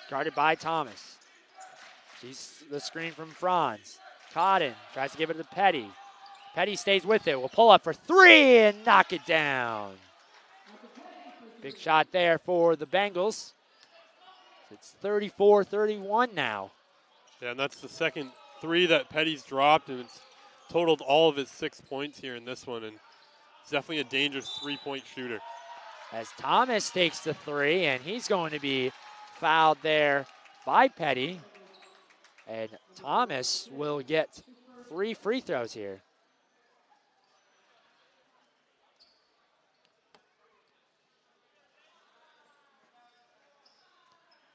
guarded by Thomas. Sees the screen from Franz. Cotton tries to give it to Petty. Petty stays with it. Will pull up for three and knock it down. Big shot there for the Bengals. It's 34-31 now.
Yeah, and that's the second three that Petty's dropped, and it's totaled all of his 6 points here in this one, and it's definitely a dangerous three-point shooter.
As Thomas takes the three, and he's going to be fouled there by Petty. And Thomas will get 3 free throws here.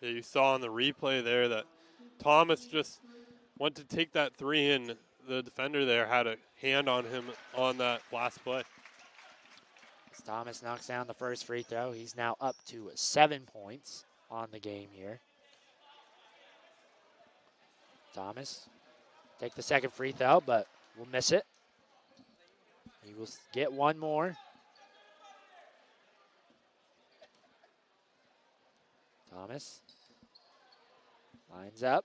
Yeah, you saw on the replay there that Thomas just went to take that three, and the defender there had a hand on him on that last play.
As Thomas knocks down the first free throw, he's now up to 7 points on the game here. Thomas take the second free throw, but will miss it. He will get one more. Thomas lines up,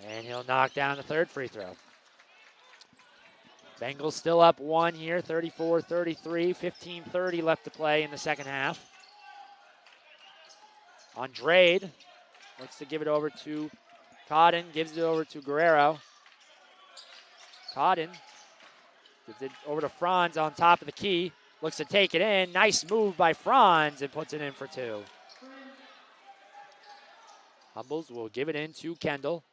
and he'll knock down the third free throw. Bengals still up one here, 34-33, 15:30 left to play in the second half. Andrade looks to give it over to Cotton, gives it over to Guerrero. Cotton gives it over to Franz on top of the key, looks to take it in. Nice move by Franz and puts it in for two. Humbles will give it in to Kendall.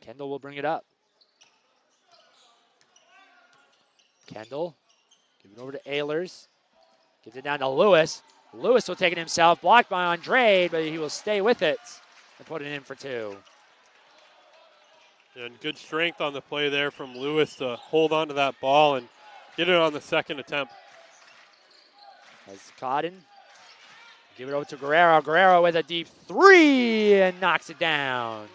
Kendall will bring it up. Kendall, give it over to Ehlers. Gives it down to Lewis. Lewis will take it himself, blocked by Andrade, but he will stay with it and put it in for two.
And good strength on the play there from Lewis to hold on to that ball and get it on the second attempt.
As Cotton, give it over to Guerrero. Guerrero with a deep three and knocks it down.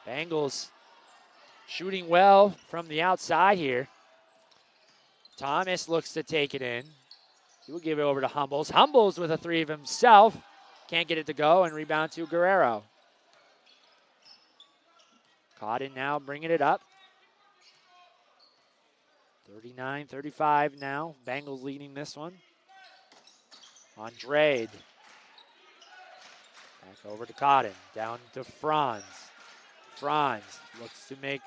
Bengals shooting well from the outside here. Thomas looks to take it in. He will give it over to Humbles. Humbles with a three of himself. Can't get it to go, and rebound to Guerrero. Cotton now bringing it up. 39-35 now. Bengals leading this one. Andrade. Back over to Cotton. Down to Franz. Franz looks to make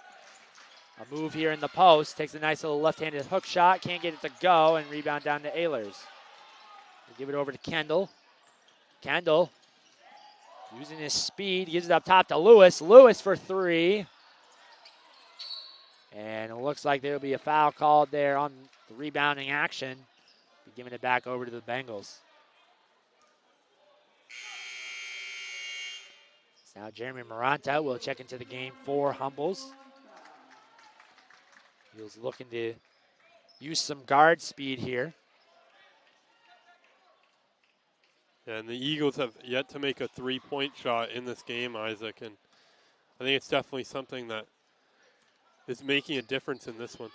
a move here in the post. Takes a nice little left-handed hook shot. Can't get it to go, and rebound down to Ehlers. We'll give it over to Kendall. Kendall using his speed. Gives it up top to Lewis. Lewis for three. And it looks like there will be a foul called there on the rebounding action. Be giving it back over to the Bengals. So now Jeremy Maranta will check into the game for Humbles. He was looking to use some guard speed here.
Yeah, and the Eagles have yet to make a three-point shot in this game, Isaac, and I think it's definitely something that is making a difference in this one.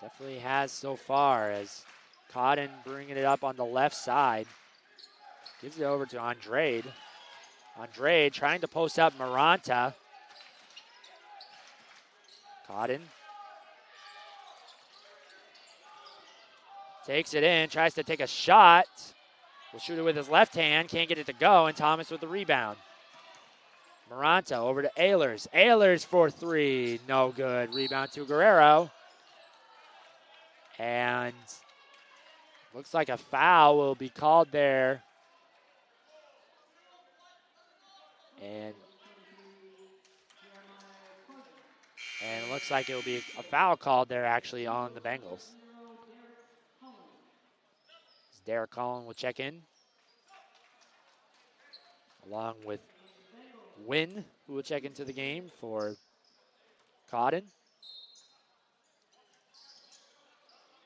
Definitely has so far, as Cotton bringing it up on the left side. Gives it over to Andrade. Andrade trying to post up Maranta. Cotton takes it in, tries to take a shot. Will shoot it with his left hand, can't get it to go, and Thomas with the rebound. Maranta over to Ehlers. Ehlers for three, no good. Rebound to Guerrero. And looks like a foul will be called there. And it looks like it will be a foul called there actually on the Bengals. Derek Collin will check in, along with Wynn, who will check into the game for Cotton.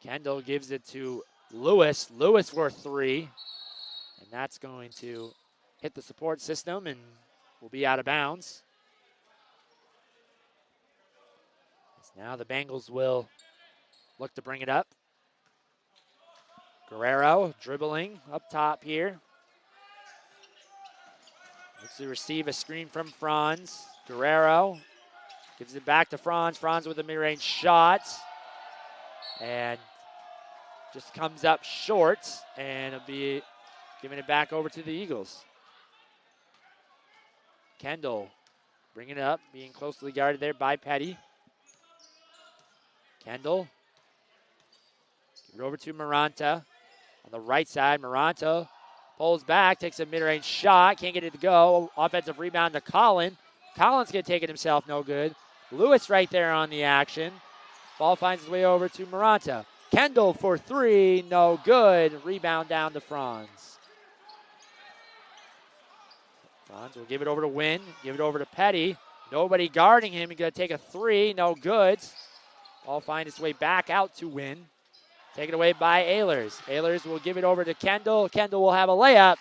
Kendall gives it to Lewis. Lewis for three, and that's going to hit the support system and will be out of bounds. As now the Bengals will look to bring it up. Guerrero dribbling up top here. Looks to receive a screen from Franz. Guerrero gives it back to Franz. Franz with a mid-range shot. And just comes up short. And it'll be giving it back over to the Eagles. Kendall bringing it up, being closely guarded there by Petty. Kendall. Give it over to Maranta. On the right side, Maranta pulls back, takes a mid-range shot, can't get it to go. Offensive rebound to Collin. Collin's going to take it himself, no good. Lewis right there on the action. Ball finds its way over to Maranta. Kendall for three, no good. Rebound down to Franz. Franz will give it over to Wynn, give it over to Petty. Nobody guarding him. He's going to take a three, no good. Ball finds its way back out to Wynn. Taken away by Ehlers. Ehlers will give it over to Kendall. Kendall will have a layup,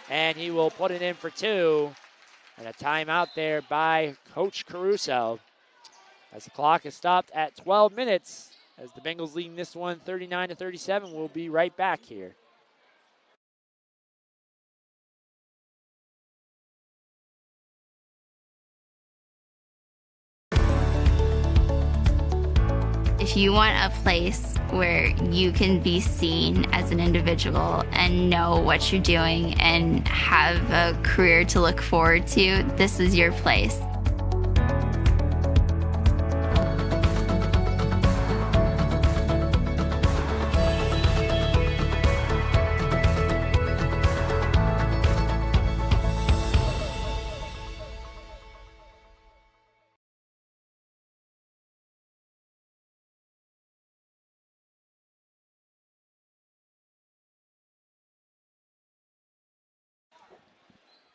and he will put it in for two. And a timeout there by Coach Caruso. As the clock is stopped at 12 minutes, as the Bengals leading this one 39-37. We'll be right back here.
If you want a place where you can be seen as an individual and know what you're doing and have a career to look forward to, this is your place.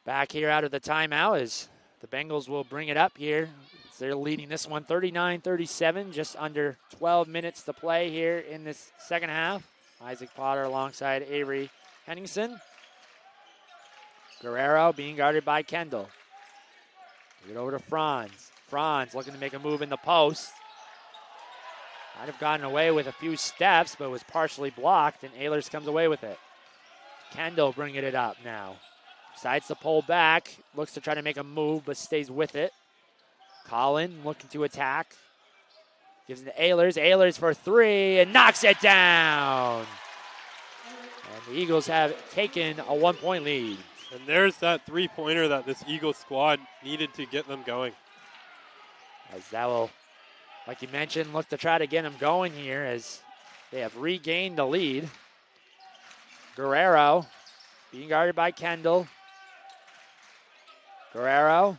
Back here out of the timeout as the Bengals will bring it up here. they're leading this one 39-37, just under 12 minutes to play here in this second half. Isaac Potter alongside Avery Henningsen. Guerrero being guarded by Kendall. Give it over to Franz. Franz looking to make a move in the post. Might have gotten away with a few steps, but was partially blocked, and Ehlers comes away with it. Kendall bringing it up now. Decides to pull back. Looks to try to make a move, but stays with it. Collin looking to attack. Gives it to Ehlers. Ehlers for three and knocks it down. And the Eagles have taken a 1-point lead.
And there's that three-pointer that this Eagles squad needed to get them going.
As that will, like you mentioned, look to try to get them going here as they have regained the lead. Guerrero being guarded by Kendall. Guerrero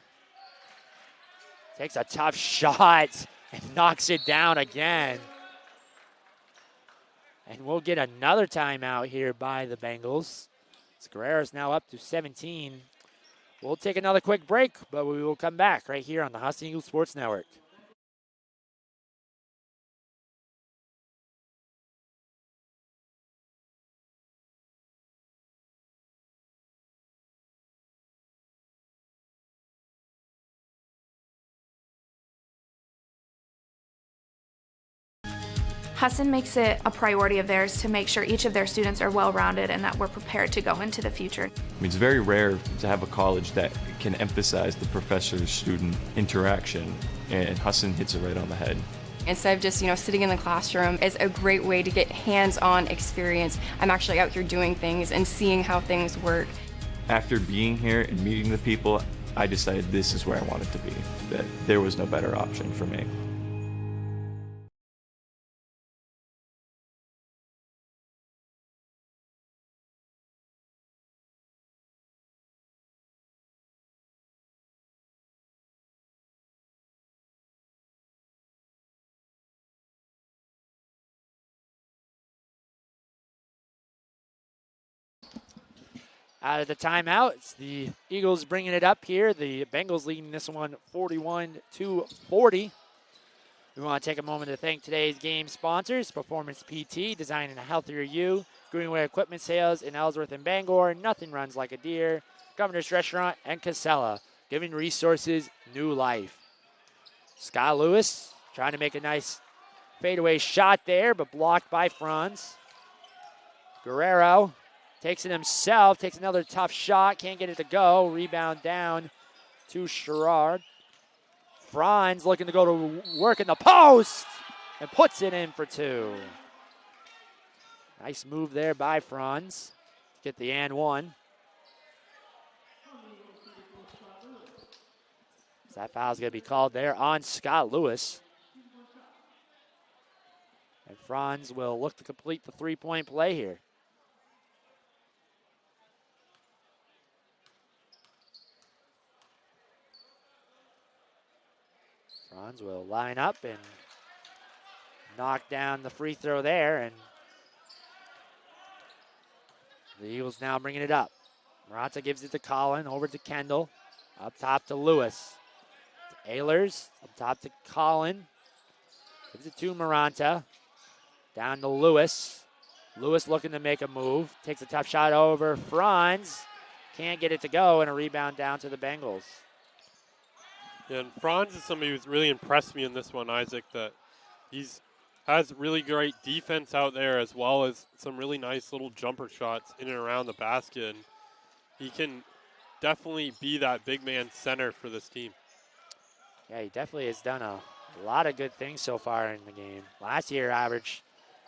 takes a tough shot and knocks it down again. And we'll get another timeout here by the Bengals. Guerrero's now up to 17. We'll take another quick break, but we will come back right here on the Husson Eagles Sports Network.
Husson makes it a priority of theirs to make sure each of their students are well-rounded and that we're prepared to go into the future.
I mean, it's very rare to have a college that can emphasize the professor-student interaction, and Husson hits it right on the head.
Instead of just, sitting in the classroom, it's a great way to get hands-on experience. I'm actually out here doing things and seeing how things work.
After being here and meeting the people, I decided this is where I wanted to be, that there was no better option for me.
Out of the timeout, it's the Eagles bringing it up here. The Bengals leading this one 41-40. We want to take a moment to thank today's game sponsors, Performance PT, designing a healthier you, Greenway Equipment Sales in Ellsworth and Bangor, Nothing Runs Like a Deer, Governor's Restaurant, and Casella, giving resources new life. Scott Lewis trying to make a nice fadeaway shot there, but blocked by Franz. Guerrero takes it himself, takes another tough shot, can't get it to go. Rebound down to Sherrard. Franz looking to go to work in the post and puts it in for two. Nice move there by Franz. Get the and one. So that foul's going to be called there on Scott Lewis. And Franz will look to complete the three-point play here. Franz will line up and knock down the free throw there, and the Eagles now bringing it up. Maranta gives it to Collin, over to Kendall, up top to Lewis. To Ehlers, up top to Collin. Gives it to Maranta. Down to Lewis. Lewis looking to make a move. Takes a tough shot over Franz. Can't get it to go, and a rebound down to the Bengals.
Yeah, and Franz is somebody who's really impressed me in this one, Isaac, that has really great defense out there as well as some really nice little jumper shots in and around the basket. And he can definitely be that big man center for this team.
Yeah, he definitely has done a lot of good things so far in the game. Last year averaged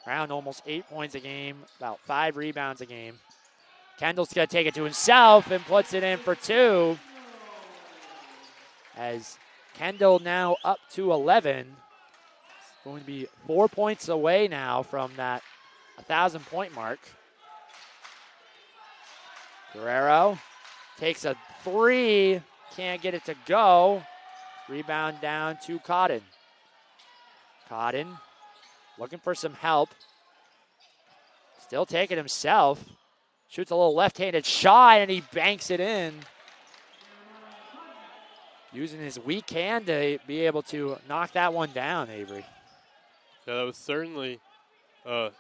around almost 8 points a game, about 5 rebounds a game. Kendall's going to take it to himself and puts it in for two. As Kendall now up to 11. It's going to be 4 points away now from that 1,000-point mark. Guerrero takes a three. Can't get it to go. Rebound down to Cotton. Cotton looking for some help. Still taking himself. Shoots a little left-handed shot, and he banks it in. using his weak hand to be able to knock that one down, Avery.
Yeah, that was certainly a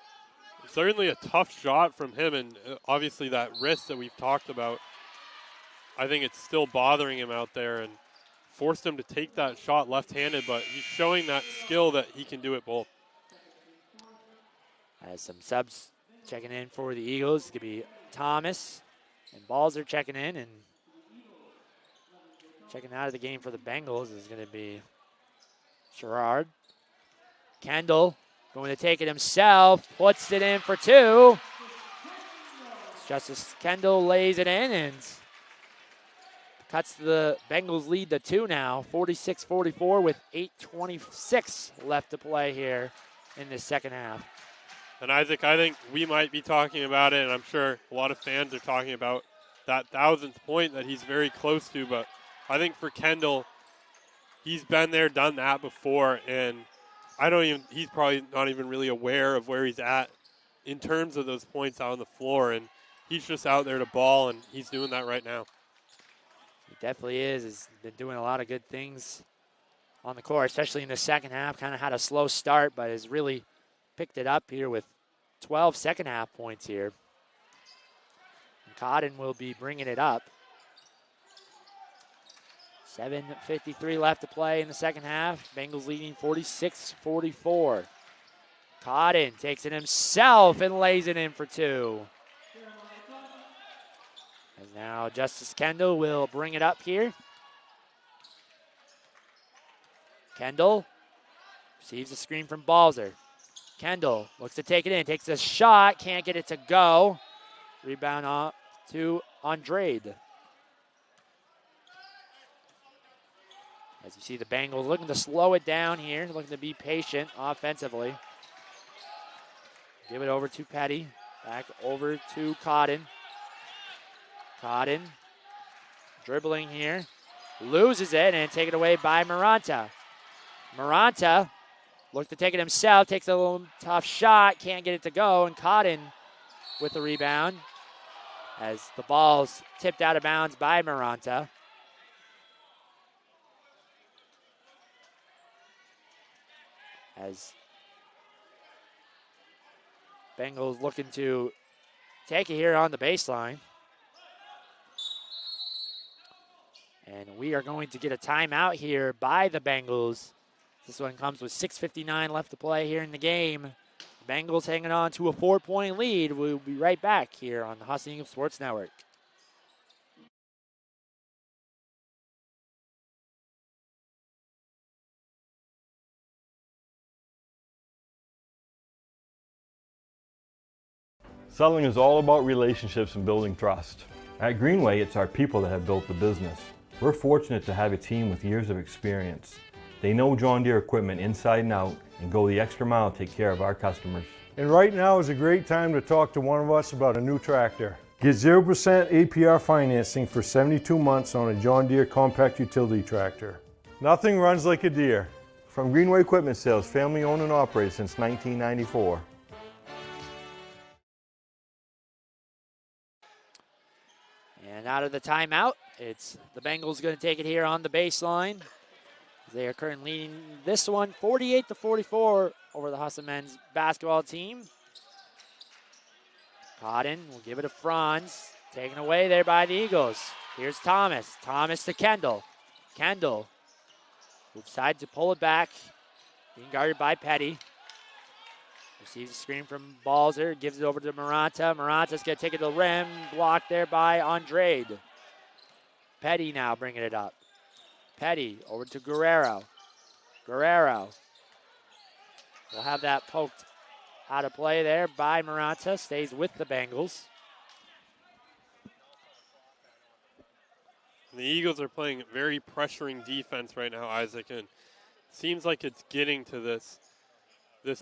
tough shot from him, and obviously that wrist that we've talked about, I think it's still bothering him out there and forced him to take that shot left-handed, but he's showing that skill that he can do it both.
As some subs checking in for the Eagles, it's going to be Thomas and Balzer checking in, and checking out of the game for the Bengals is going to be Sherrard. Kendall going to take it himself, puts it in for two. Justice Kendall lays it in and cuts the Bengals lead to 2 now, 46-44 with 8:26 left to play here in the second half.
And Isaac, I think we might be talking about it, and I'm sure a lot of fans are talking about that 1,000th point that he's very close to, but I think for Kendall, he's been there, done that before, and he's probably not even really aware of where he's at in terms of those points out on the floor, and he's just out there to ball, and he's doing that right now.
He definitely is. He's been doing a lot of good things on the court, especially in the second half. Kind of had a slow start, but has really picked it up here with 12 second half points here. And Cotton will be bringing it up. 7:53 left to play in the second half. Bengals leading 46-44. Cotton takes it himself and lays it in for two. As now Justice Kendall will bring it up here. Kendall receives a screen from Balzer. Kendall looks to take it in, takes a shot, can't get it to go. Rebound off to Andrade. As you see the Bengals looking to slow it down here, looking to be patient offensively. Give it over to Petty, back over to Cotton. Cotton dribbling here, loses it and taken away by Maranta. Maranta looked to take it himself, takes a little tough shot, can't get it to go, and Cotton with the rebound as the ball's tipped out of bounds by Maranta. As Bengals looking to take it here on the baseline. And we are going to get a timeout here by the Bengals. This one comes with 6:59 left to play here in the game. The Bengals hanging on to a 4-point lead. We'll be right back here on the Husson Eagles Sports Network.
Selling is all about relationships and building trust. At Greenway, it's our people that have built the business. We're fortunate to have a team with years of experience. They know John Deere equipment inside and out and go the extra mile to take care of our customers.
And right now is a great time to talk to one of us about a new tractor. Get 0% APR financing for 72 months on a John Deere compact utility tractor. Nothing runs like a Deere.
From Greenway Equipment Sales, family owned and operated since 1994.
And out of the timeout, it's the Bengals going to take it here on the baseline. They are currently leading this one 48-44 over the Husson men's basketball team. Cotton will give it to Franz. Taken away there by the Eagles. Here's Thomas. Thomas to Kendall. Kendall decides to pull it back. Being guarded by Petty. Receives a screen from Balzer. Gives it over to Maranta. Maranta's going to take it to the rim. Blocked there by Andrade. Petty now bringing it up. Petty over to Guerrero. Guerrero will have that poked out of play there by Maranta. Stays with the Bengals.
The Eagles are playing very pressuring defense right now, Isaac, and seems like it's getting to this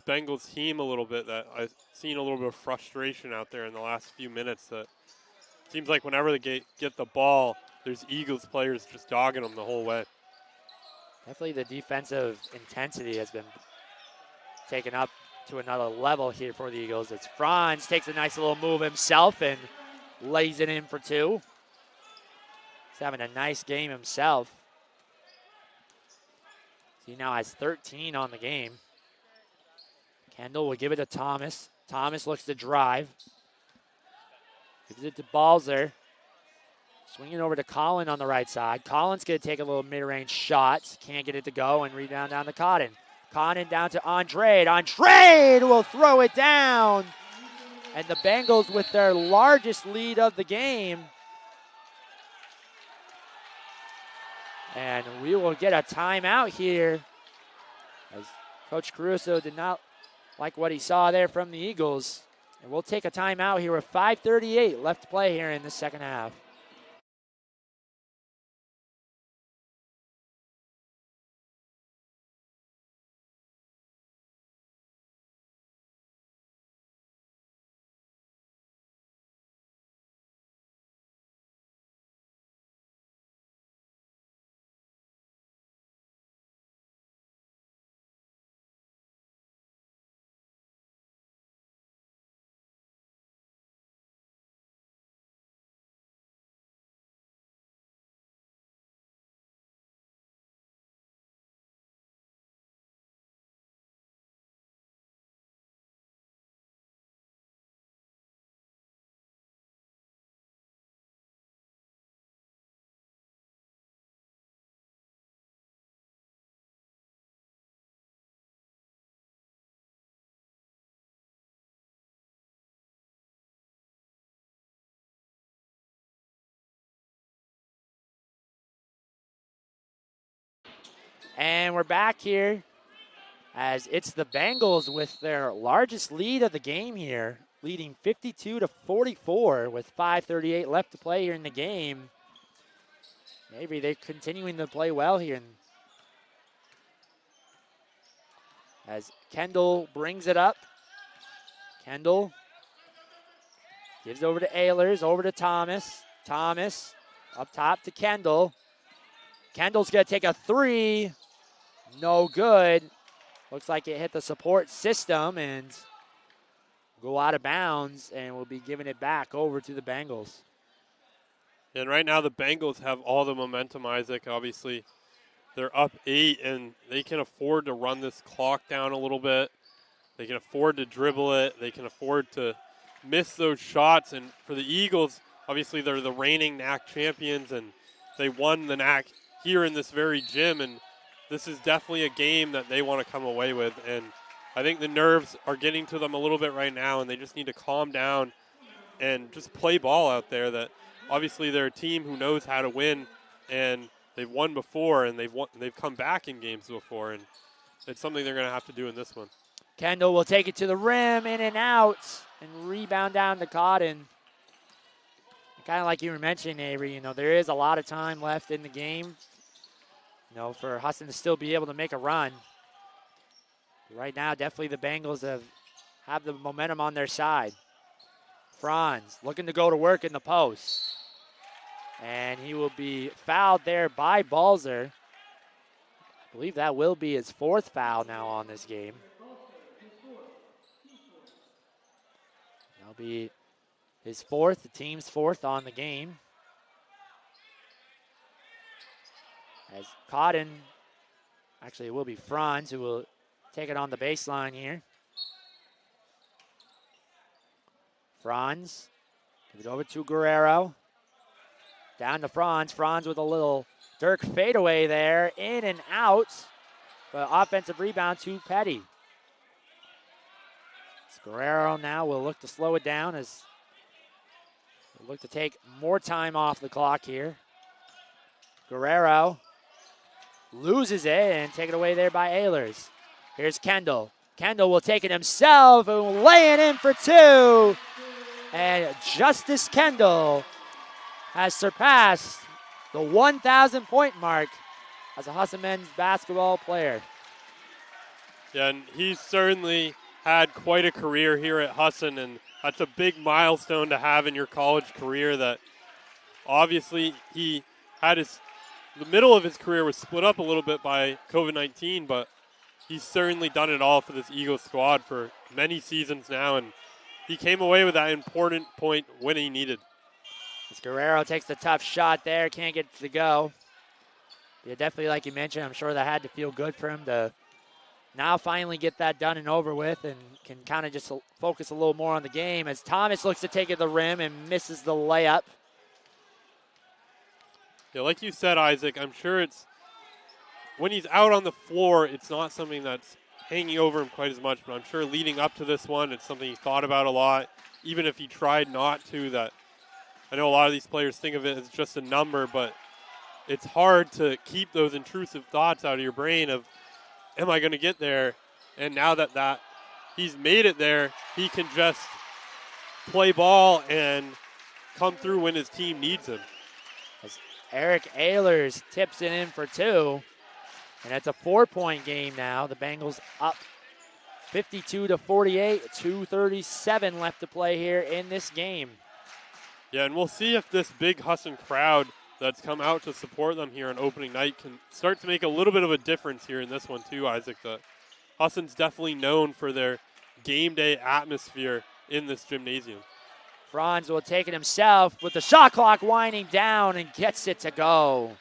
Bengals team a little bit. That I've seen a little bit of frustration out there in the last few minutes. That seems like whenever they get the ball, there's Eagles players just dogging them the whole way.
Definitely the defensive intensity has been taken up to another level here for the Eagles. It's Franz takes a nice little move himself and lays it in for two. He's having a nice game himself. He now has 13 on the game. Kendall will give it to Thomas. Thomas looks to drive. Gives it to Balzer. Swinging over to Collin on the right side. Collin's going to take a little mid-range shot. Can't get it to go and rebound down to Cotton. Cotton down to Andrade. Andrade will throw it down. And the Bengals with their largest lead of the game. And we will get a timeout here, as Coach Caruso did not like what he saw there from the Eagles. And we'll take a timeout here with 5:38 left to play here in the second half. And we're back here as it's the Bengals with their largest lead of the game here, leading 52-44 with 5:38 left to play here in the game. Maybe they're continuing to play well here. As Kendall brings it up. Kendall gives over to Ehlers, over to Thomas. Thomas up top to Kendall. Kendall's going to take a three. No good. Looks like it hit the support system and go out of bounds, and we'll be giving it back over to the Bengals.
And right now the Bengals have all the momentum, Isaac. Obviously, they're up 8, and they can afford to run this clock down a little bit. They can afford to dribble it. They can afford to miss those shots. And for the Eagles, obviously they're the reigning NAC champions, and they won the NAC here in this very gym, and this is definitely a game that they want to come away with. And I think the nerves are getting to them a little bit right now, and they just need to calm down and just play ball out there. That obviously they're a team who knows how to win, and they've won before, and they've come back in games before, and it's something they're going to have to do in this one.
Kendall will take it to the rim, in and out, and rebound down to Cotton. Kind of like you were mentioning, Avery, there is a lot of time left in the game, for Husson to still be able to make a run. Right now, definitely the Bengals have the momentum on their side. Franz looking to go to work in the post. And he will be fouled there by Balzer. I believe that will be his 4th foul now on this game. That'll be his 4th, the team's 4th on the game. As Cotton, actually it will be Franz who will take it on the baseline here. Franz, give it over to Guerrero. Down to Franz. Franz with a little Dirk fadeaway there, in and out. But offensive rebound to Petty. Guerrero now will look to slow it down as we'll look to take more time off the clock here. Guerrero loses it and taken away there by Ehlers. Here's Kendall. Kendall will take it himself and will lay it in for 2. And Justice Kendall has surpassed the 1,000-point mark as a Husson men's basketball player.
Yeah, and he's certainly had quite a career here at Husson, and that's a big milestone to have in your college career. That obviously he had the middle of his career was split up a little bit by COVID-19, but he's certainly done it all for this Eagles squad for many seasons now, and he came away with that important point when he needed.
As Guerrero takes the tough shot there, can't get it to go. Yeah, definitely, like you mentioned, I'm sure that had to feel good for him to now finally get that done and over with and can kind of just focus a little more on the game as Thomas looks to take it to the rim and misses the layup.
Yeah, like you said, Isaac, I'm sure it's when he's out on the floor, it's not something that's hanging over him quite as much, but I'm sure leading up to this one, it's something he thought about a lot, even if he tried not to. That I know a lot of these players think of it as just a number, but it's hard to keep those intrusive thoughts out of your brain of, am I going to get there? And now that he's made it there, he can just play ball and come through when his team needs him.
As Eric Ehlers tips it in for two, and it's a 4-point game now. The Bengals up 52-48, 2:37 left to play here in this game.
Yeah, and we'll see if this big Husson crowd that's come out to support them here on opening night can start to make a little bit of a difference here in this one too, Isaac. The Husson's definitely known for their game day atmosphere in this gymnasium.
Franz will take it himself with the shot clock winding down and gets it to go.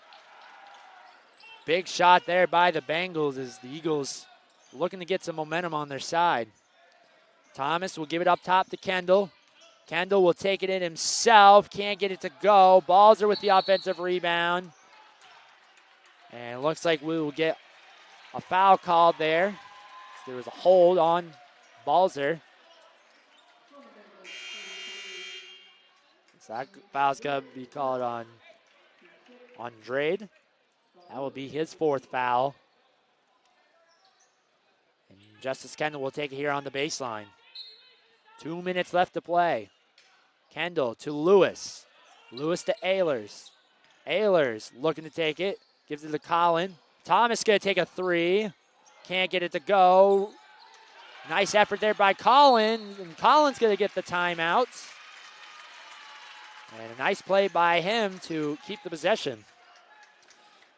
Big shot there by the Bengals as the Eagles looking to get some momentum on their side. Thomas will give it up top to Kendall. Kendall will take it in himself. Can't get it to go. Balzer with the offensive rebound. And it looks like we will get a foul called there. So there was a hold on Balzer. So that foul's going to be called on Andrade. That will be his fourth foul. And Justice Kendall will take it here on the baseline. 2 minutes left to play. Kendall to Lewis. Lewis to Ehlers. Ehlers looking to take it. Gives it to Colin. Thomas going to take a three. Can't get it to go. Nice effort there by Colin. And Colin's going to get the timeouts. And a nice play by him to keep the possession.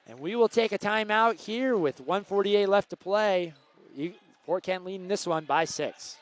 And we will take a timeout here with 1:48 left to play. Fort Kent leading this one by 6.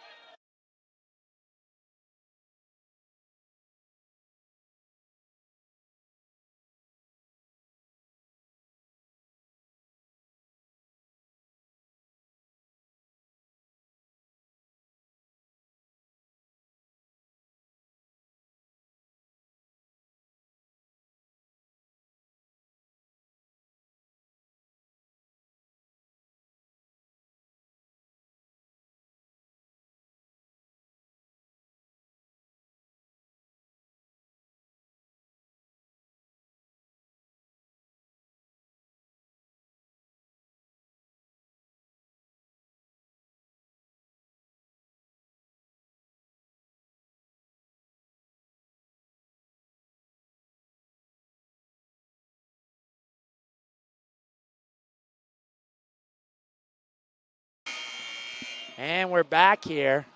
And we're back here.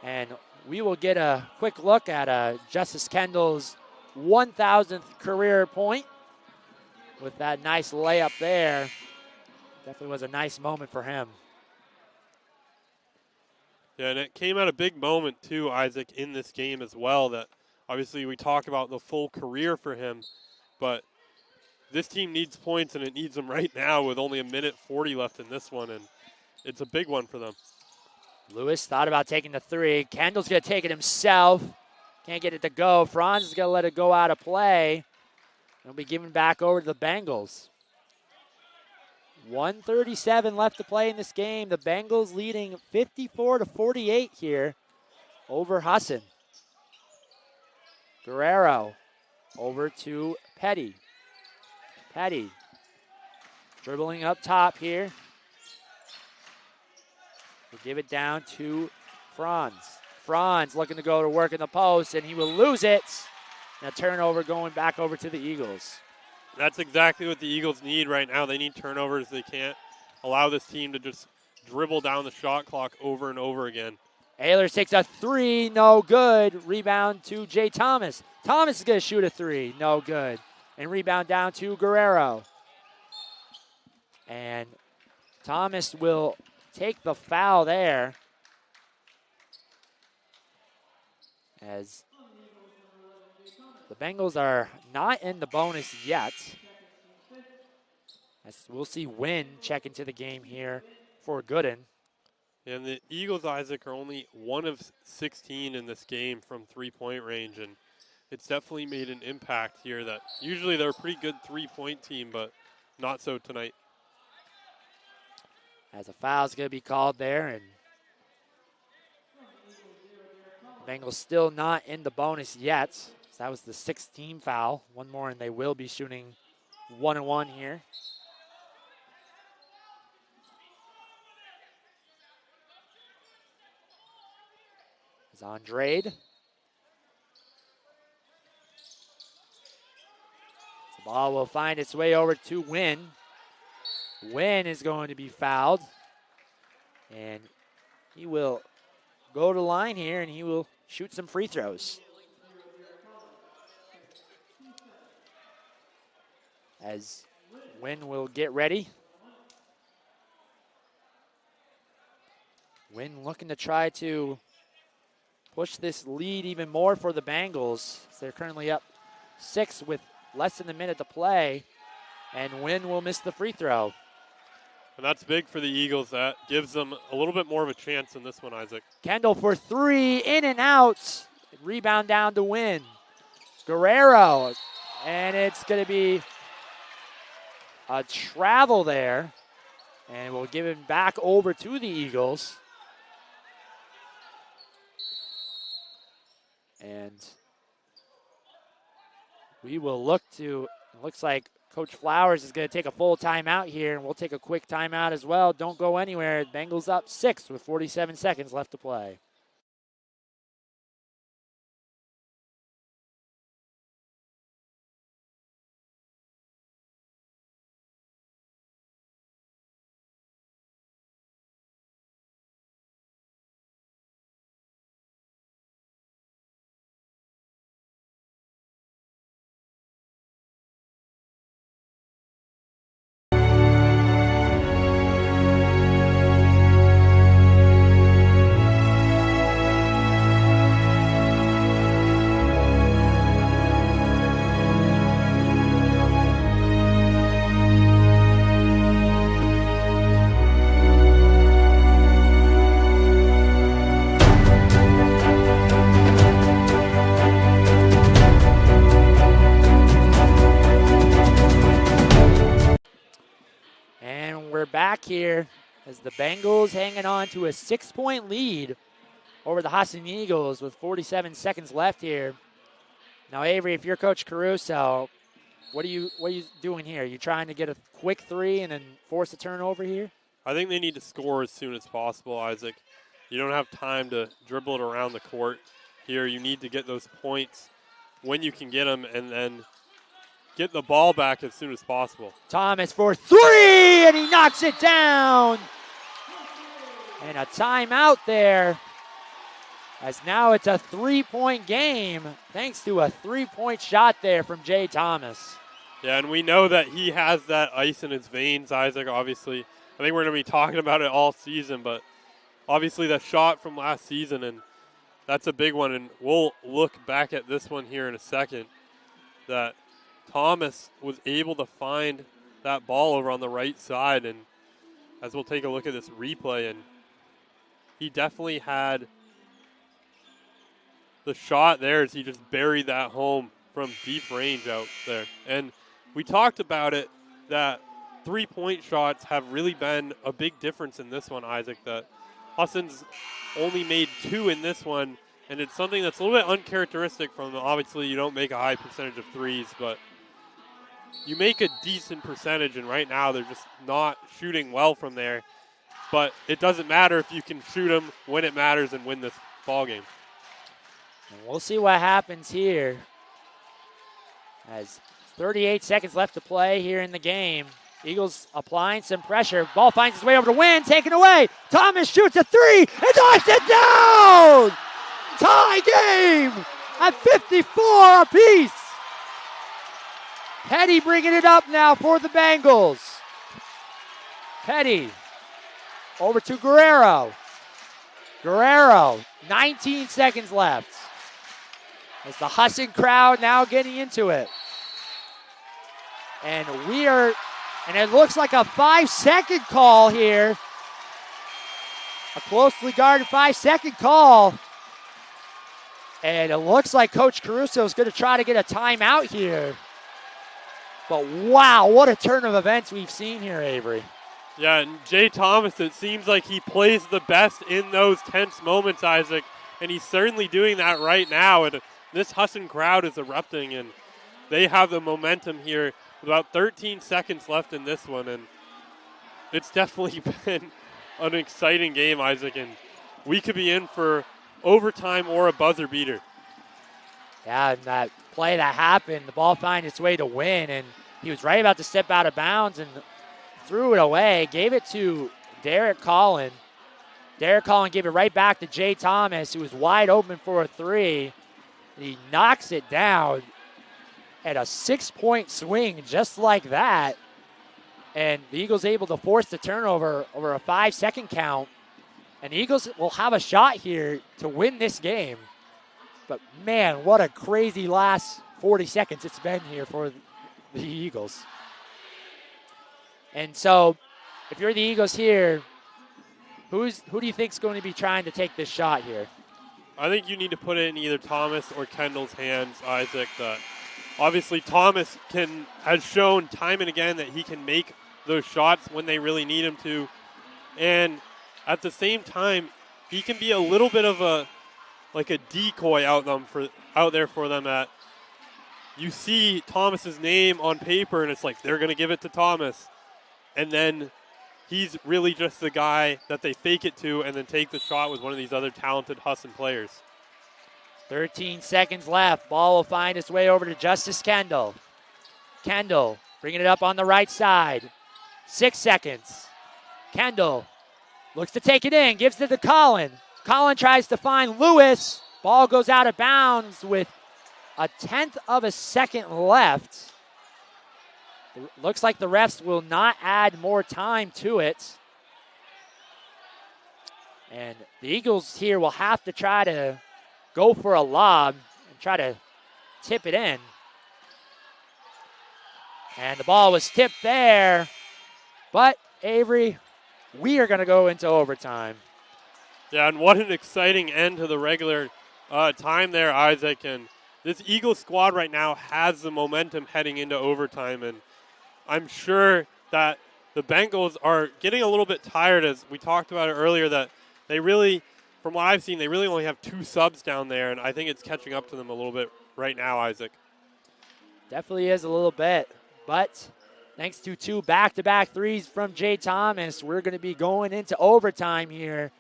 And we will get a quick look at Justice Kendall's 1,000th career point with that nice layup there. Definitely was a nice moment for him.
Yeah, and it came at a big moment too, Isaac, in this game as well. That obviously we talk about the full career for him, but this team needs points and it needs them right now with only 1:40 left in this one, and it's a big one for them.
Lewis thought about taking the three. Kendall's going to take it himself. Can't get it to go. Franz is going to let it go out of play. It'll be given back over to the Bengals. 1:37 left to play in this game. The Bengals leading 54-48 here over Husson. Guerrero over to Petty. Petty dribbling up top here. We'll give it down to Franz. Franz looking to go to work in the post, and he will lose it. And a turnover going back over to the Eagles.
That's exactly what the Eagles need right now. They need turnovers. They can't allow this team to just dribble down the shot clock over and over again.
Ehlers takes a three, no good. Rebound to Jay Thomas. Thomas is going to shoot a three, no good. And rebound down to Guerrero. And Thomas will take the foul there as the Bengals are not in the bonus yet. As we'll see Wynn check into the game here for Gooden.
And the Eagles, Isaac, are only 1 of 16 in this game from three-point range, and it's definitely made an impact here that usually they're a pretty good three-point team, but not so tonight.
As a foul's going to be called there, and the Bengals still not in the bonus yet. So that was the 6th-team foul. One more, and they will be shooting 1-1 here. As Andrade. The ball will find its way over to Wynn. Wynn is going to be fouled. And he will go to the line here, and he will shoot some free throws. As Wynn will get ready. Wynn looking to try to push this lead even more for the Bengals. They're currently up 6 with less than a minute to play, and Wynn will miss the free throw.
And that's big for the Eagles. That gives them a little bit more of a chance in this one, Isaac.
Kendall for 3, in and out. Rebound down to Wynn. Guerrero, and it's going to be a travel there, and we'll give him back over to the Eagles. And we will look to, it looks like Coach Flowers is going to take a full timeout here, and we'll take a quick timeout as well. Don't go anywhere. Bengals up 6 with 47 seconds left to play. Back here as the Bengals hanging on to a 6-point lead over the Husson Eagles with 47 seconds left here. Now, Avery, if you're Coach Caruso, what are you doing here? Are you trying to get a quick 3 and then force a turnover here?
I think they need to score as soon as possible, Isaac. You don't have time to dribble it around the court here. You need to get those points when you can get them, and then get the ball back as soon as possible.
Thomas for 3, and he knocks it down. And a timeout there, as now it's a 3-point game thanks to a 3-point shot there from Jay Thomas.
Yeah, and we know that he has that ice in his veins, Isaac, obviously. I think we're going to be talking about it all season, but obviously that shot from last season, and that's a big one, and we'll look back at this one here in a second, that Thomas was able to find that ball over on the right side, and as we'll take a look at this replay, and he definitely had the shot there as he just buried that home from deep range out there. And we talked about it, that 3-point shots have really been a big difference in this one, Isaac, that Husson's only made 2 in this one, and it's something that's a little bit uncharacteristic from them. Obviously, you don't make a high percentage of threes, but you make a decent percentage, and right now they're just not shooting well from there. But it doesn't matter if you can shoot them when it matters and win this ball game.
And we'll see what happens here. As 38 seconds left to play here in the game. Eagles applying some pressure. Ball finds its way over to Wynn, taken away. Thomas shoots a 3 and knocks it down! Tie game at 54 apiece. Petty bringing it up now for the Bengals. Petty over to Guerrero. Guerrero, 19 seconds left. As the Husson crowd now getting into it. And we are And it looks like a 5-second call here. A closely guarded 5-second call. And it looks like Coach Caruso is going to try to get a timeout here. But wow, what a turn of events we've seen here, Avery.
Yeah, and Jay Thomas, it seems like he plays the best in those tense moments, Isaac. And he's certainly doing that right now. And this Husson crowd is erupting, and they have the momentum here with about 13 seconds left in this one. And it's definitely been an exciting game, Isaac. And we could be in for overtime or a buzzer beater.
Yeah, and that play that happened, the ball found its way to win, and he was right about to step out of bounds and threw it away, gave it to Derek Collin. Derek Collin gave it right back to Jay Thomas, who was wide open for a three. He knocks it down at a 6-point swing just like that. And the Eagles able to force the turnover over a 5-second count. And the Eagles will have a shot here to win this game. But, man, what a crazy last 40 seconds it's been here for the Eagles. And so, if you're the Eagles here, who do you think is going to be trying to take this shot here?
I think you need to put it in either Thomas or Kendall's hands, Isaac. Obviously, Thomas has shown time and again that he can make those shots when they really need him to. And at the same time, he can be a little bit of a decoy out there for them. That you see Thomas's name on paper, and it's like they're going to give it to Thomas, and then he's really just the guy that they fake it to and then take the shot with one of these other talented Husson players.
13 seconds left. Ball will find its way over to Justice Kendall. Kendall bringing it up on the right side. 6 seconds. Kendall looks to take it in, gives it to Collin. Collin tries to find Lewis. Ball goes out of bounds with a 1/10 of a second left. Looks like the refs will not add more time to it. And the Eagles here will have to try to go for a lob and try to tip it in. And the ball was tipped there. But, Avery, we are going to go into overtime.
Yeah, and what an exciting end to the regular time there, Isaac. And this Eagles squad right now has the momentum heading into overtime. And I'm sure that the Bengals are getting a little bit tired, as we talked about it earlier, that they really, from what I've seen, they really only have 2 subs down there. And I think it's catching up to them a little bit right now, Isaac.
Definitely is a little bit. But thanks to 2 back-to-back threes from Jay Thomas, we're going to be going into overtime here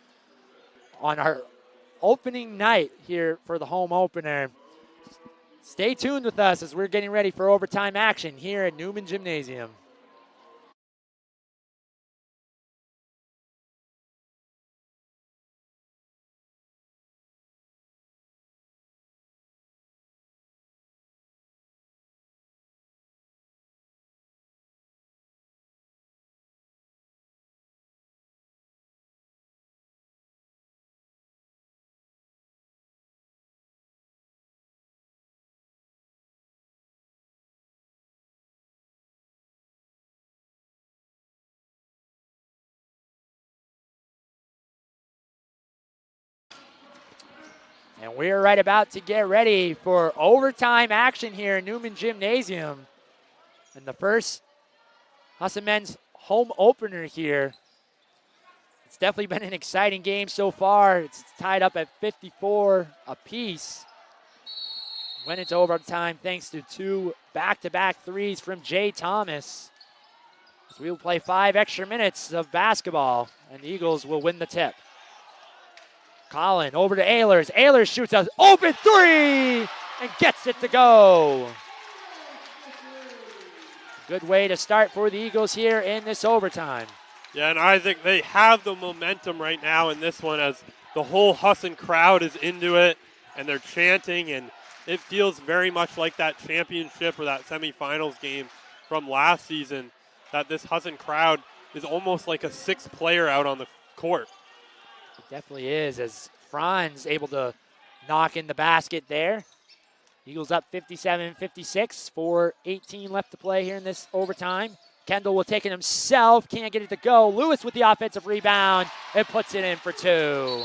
on our opening night here for the home opener. Stay tuned with us as we're getting ready for overtime action here at Newman Gymnasium. And we're right about to get ready for overtime action here in Newman Gymnasium. And the first Husson men's home opener here. It's definitely been an exciting game so far. It's tied up at 54 apiece. Went into overtime thanks to 2 back-to-back threes from Jay Thomas. So we will play 5 extra minutes of basketball, and the Eagles will win the tip. Collin over to Ehlers. Ehlers shoots an open 3 and gets it to go. Good way to start for the Eagles here in this overtime.
Yeah, and Isaac, they have the momentum right now in this one as the whole Husson crowd is into it and they're chanting, and it feels very much like that championship or that semifinals game from last season, that this Husson crowd is almost like a 6th player out on the court.
It definitely is, as Franz able to knock in the basket there. Eagles up 57-56, 4:18 left to play here in this overtime. Kendall will take it himself. Can't get it to go. Lewis with the offensive rebound and puts it in for 2.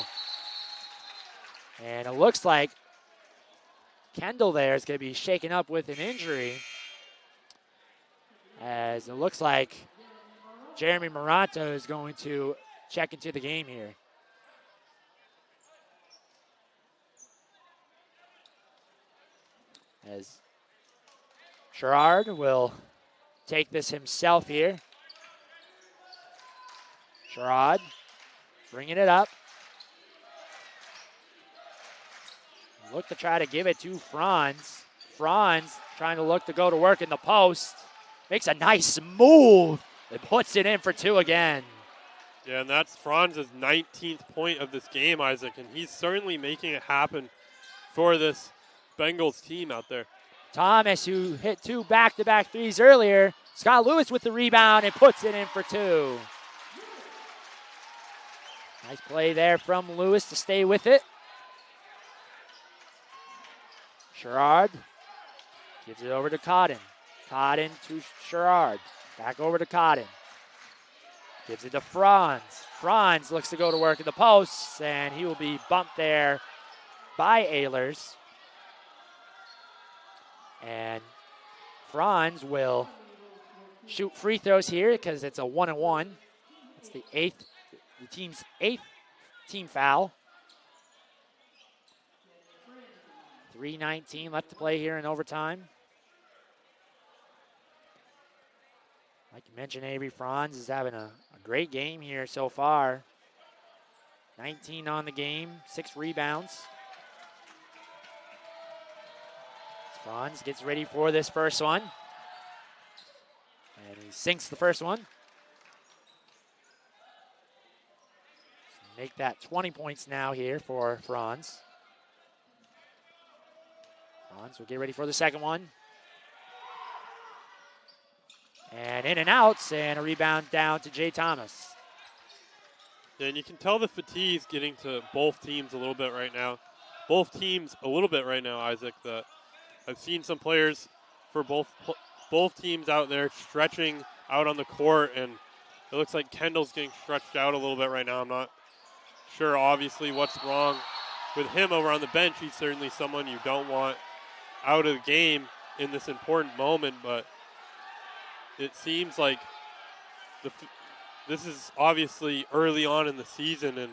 And it looks like Kendall there is going to be shaken up with an injury, as it looks like Jeremy Moranto is going to check into the game here. As Sherrard will take this himself here. Sherrard bringing it up. Look to try to give it to Franz. Franz trying to look to go to work in the post. Makes a nice move and puts it in for 2 again.
Yeah, and that's Franz's 19th point of this game, Isaac, and he's certainly making it happen for this Bengals team out there.
Thomas, who hit 2 back-to-back threes earlier. Scott Lewis with the rebound and puts it in for 2. Nice play there from Lewis to stay with it. Sherrard gives it over to Cotton. Cotton to Sherrard. Back over to Cotton. Gives it to Franz. Franz looks to go to work in the posts, and he will be bumped there by Ehlers. And Franz will shoot free throws here because it's a 1-and-1. It's the team's 8th team foul. 3:19 left to play here in overtime. Like you mentioned, Avery, Franz is having a great game here so far. 19 on the game, 6 rebounds. Franz gets ready for this first one. And he sinks the first one. Make that 20 points now here for Franz. Franz will get ready for the second one. And in and out, and a rebound down to Jay Thomas.
Yeah, and you can tell the fatigue's getting to both teams a little bit right now. Both teams a little bit right now, Isaac. That I've seen some players for both teams out there stretching out on the court, and it looks like Kendall's getting stretched out a little bit right now. I'm not sure, obviously, what's wrong with him over on the bench. He's certainly someone you don't want out of the game in this important moment, but it seems like this is obviously early on in the season, and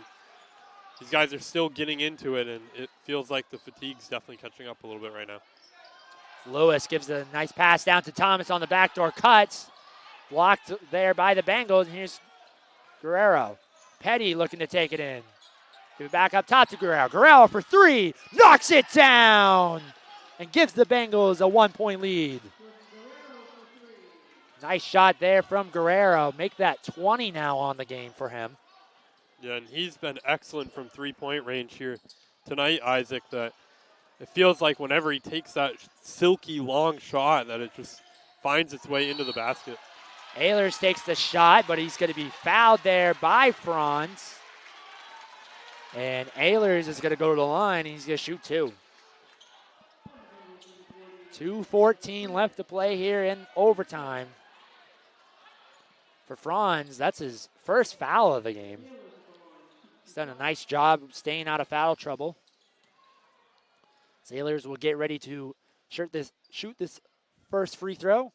these guys are still getting into it, and it feels like the fatigue's definitely catching up a little bit right now.
Lewis gives a nice pass down to Thomas on the backdoor cuts. Blocked there by the Bengals, and here's Guerrero. Petty looking to take it in. Give it back up top to Guerrero. Guerrero for 3, knocks it down, and gives the Bengals a 1-point lead. Nice shot there from Guerrero. Make that 20 now on the game for him.
Yeah, and he's been excellent from three-point range here tonight, Isaac, that it feels like whenever he takes that silky long shot that it just finds its way into the basket.
Ehlers takes the shot, but he's going to be fouled there by Franz. And Ehlers is going to go to the line, and he's going to shoot 2. 2:14 left to play here in overtime. For Franz, that's his first foul of the game. He's done a nice job staying out of foul trouble. Sailors will get ready to shoot this first free throw.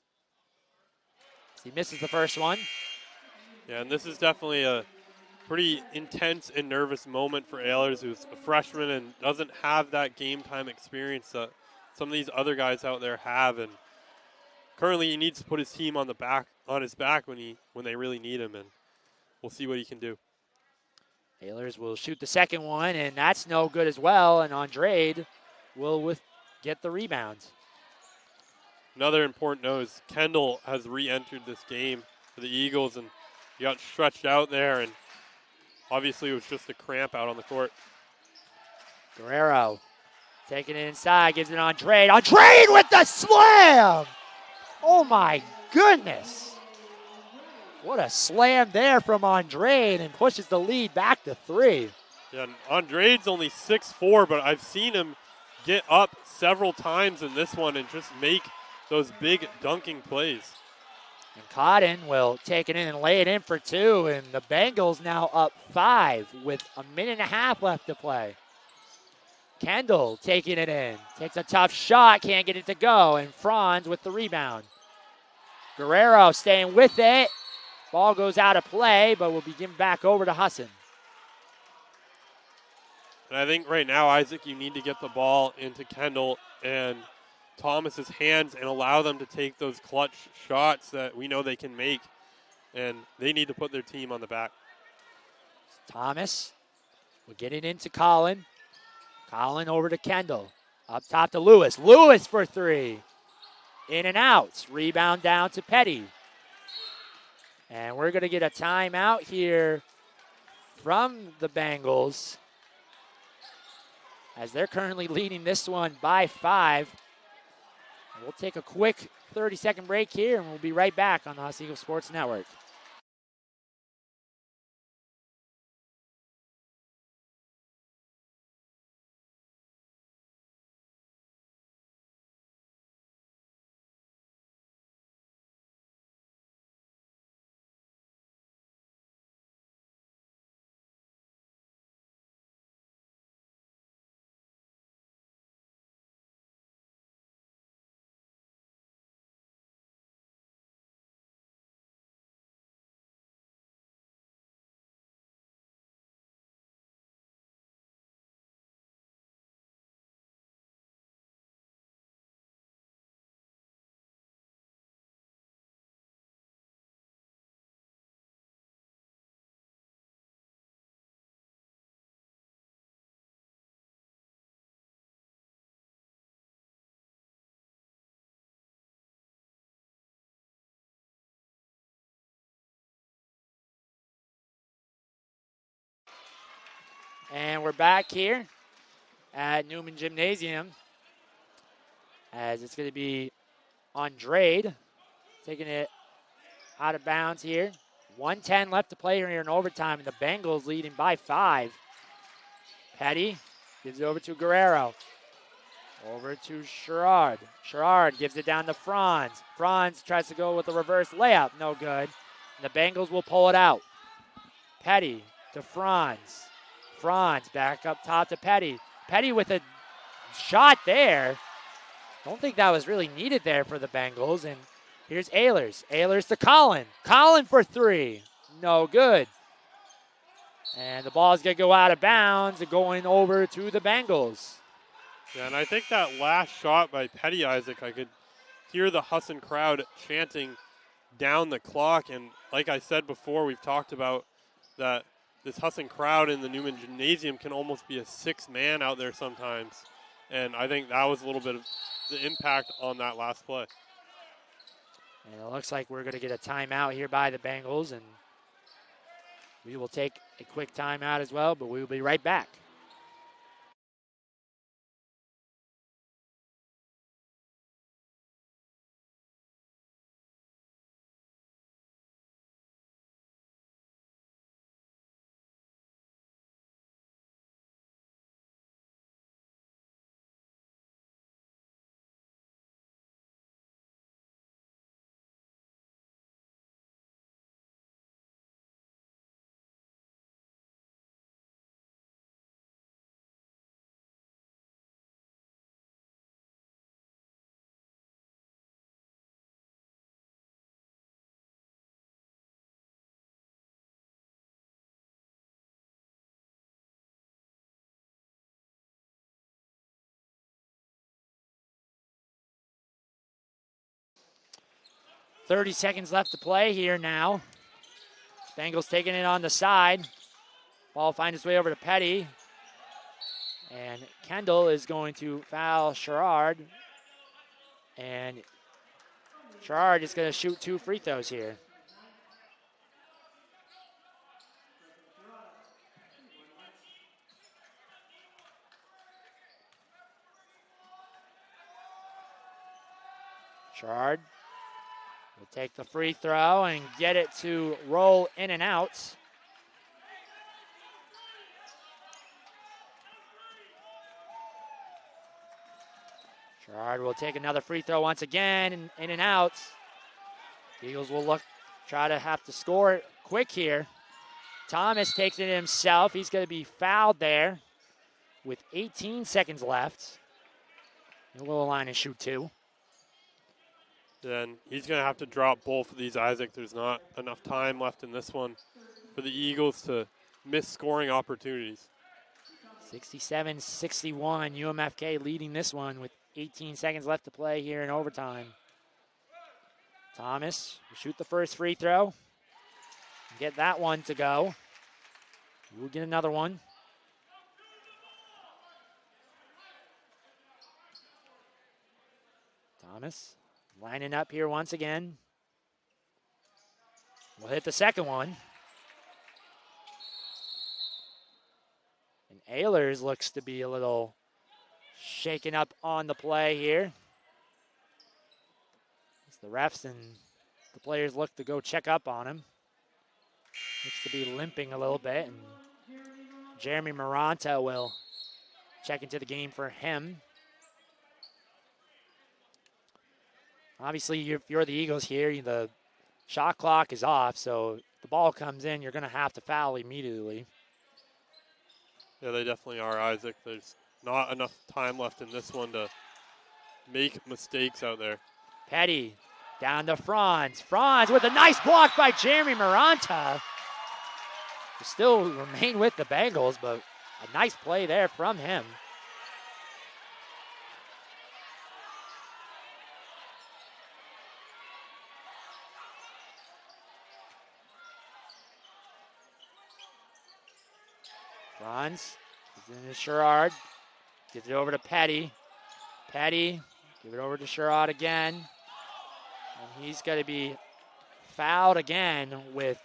He misses the first one.
Yeah, and this is definitely a pretty intense and nervous moment for Ehlers, who's a freshman and doesn't have that game time experience that some of these other guys out there have. And currently, he needs to put his team on his back when they really need him, and we'll see what he can do.
Ehlers will shoot the second one, and that's no good as well. And Andrade will get the rebound.
Another important note is Kendall has re-entered this game for the Eagles, and he got stretched out there, and obviously it was just a cramp out on the court.
Guerrero taking it inside, gives it Andrade. Andrade with the slam! Oh my goodness. What a slam there from Andrade, and pushes the lead back to 3.
Yeah, and Andrade's only 6'4", but I've seen him get up several times in this one and just make those big dunking plays.
And Cotton will take it in and lay it in for two, and the Bengals now up 5 with a minute and a half left to play. Kendall taking it in. Takes a tough shot, can't get it to go, and Franz with the rebound. Guerrero staying with it. Ball goes out of play, but will be given back over to Husson.
And I think right now, Isaac, you need to get the ball into Kendall and Thomas's hands and allow them to take those clutch shots that we know they can make. And they need to put their team on the back.
Thomas will get it into Colin. Colin over to Kendall. Up top to Lewis. Lewis for three. In and out. Rebound down to Petty. And we're going to get a timeout here from the Bengals, as they're currently leading this one by 5. We'll take a quick 30-second break here, and we'll be right back on the Husson Eagles Sports Network. And we're back here at Newman Gymnasium, as it's going to be Andrade taking it out of bounds here. 1:10 left to play here in overtime, and the Bengals leading by 5. Petty gives it over to Guerrero. Over to Sherrard. Sherrard gives it down to Franz. Franz tries to go with a reverse layup. No good. And the Bengals will pull it out. Petty to Franz. Franz back up top to Petty. Petty with a shot there. Don't think that was really needed there for the Bengals. And here's Ehlers. Ehlers to Colin. Colin for three. No good. And the ball is going to go out of bounds, going over to the Bengals.
Yeah, and I think that last shot by Petty, Isaac, I could hear the Husson crowd chanting down the clock. And like I said before, we've talked about that this Husson crowd in the Newman Gymnasium can almost be a 6-man out there sometimes. And I think that was a little bit of the impact on that last play.
And it looks like we're going to get a timeout here by the Bengals, and we will take a quick timeout as well, but we will be right back. .30 seconds left to play here now. Bengals taking it on the side. Ball finds its way over to Petty. And Kendall is going to foul Sherrard. And Sherrard is going to shoot 2 free throws here. Sherrard will take the free throw and get it to roll in and out. Sherrard will take another free throw once again, in and out. Eagles will try to have to score it quick here. Thomas takes it himself. He's going to be fouled there with 18 seconds left. He'll go line and shoot 2.
Then he's going to have to drop both of these, Isaac. There's not enough time left in this one for the Eagles to miss scoring opportunities.
67-61, UMFK leading this one with 18 seconds left to play here in overtime. Thomas will shoot the first free throw. Get that one to go. We'll get another one. Thomas lining up here once again. We'll hit the second one. And Ehlers looks to be a little shaken up on the play here. As the refs and the players look to go check up on him. Looks to be limping a little bit. And Jeremy Maranta will check into the game for him. Obviously, if you're the Eagles here, the shot clock is off, so if the ball comes in, you're going to have to foul immediately.
Yeah, they definitely are, Isaac. There's not enough time left in this one to make mistakes out there.
Petty down to Franz. Franz with a nice block by Jeremy Maranta. Still remain with the Bengals, but a nice play there from him. Franz is in to Sherrod. Gives it over to Petty. Petty, give it over to Sherrod again. And he's going to be fouled again with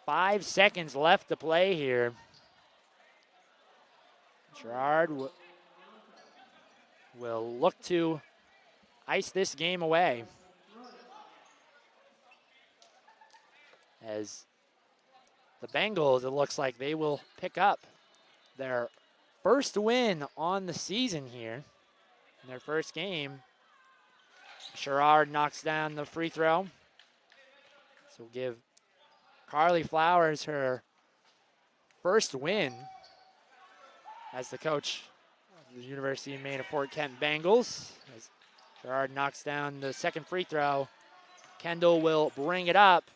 5 seconds left to play here. Sherrod will look to ice this game away. As the Bengals, it looks like they will pick up their first win on the season here in their first game. Sherrod knocks down the free throw. So we'll give Carly Flowers her first win as the coach of the University of Maine-Fort Kent Bengals. As Sherrod knocks down the second free throw, Kendall will bring it up.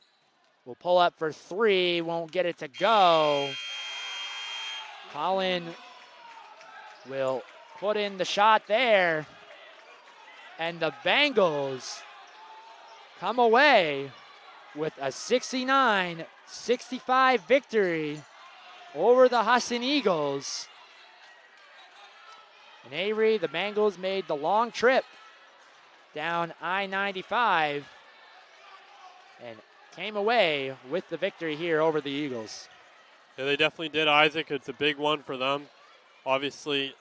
Will pull up for 3, won't get it to go. Collin will put in the shot there. And the Bengals come away with a 69-65 victory over the Husson Eagles. And Avery, the Bengals made the long trip down I-95 and came away with the victory here over the Eagles.
Yeah, they definitely did, Isaac. It's a big one for them. Obviously,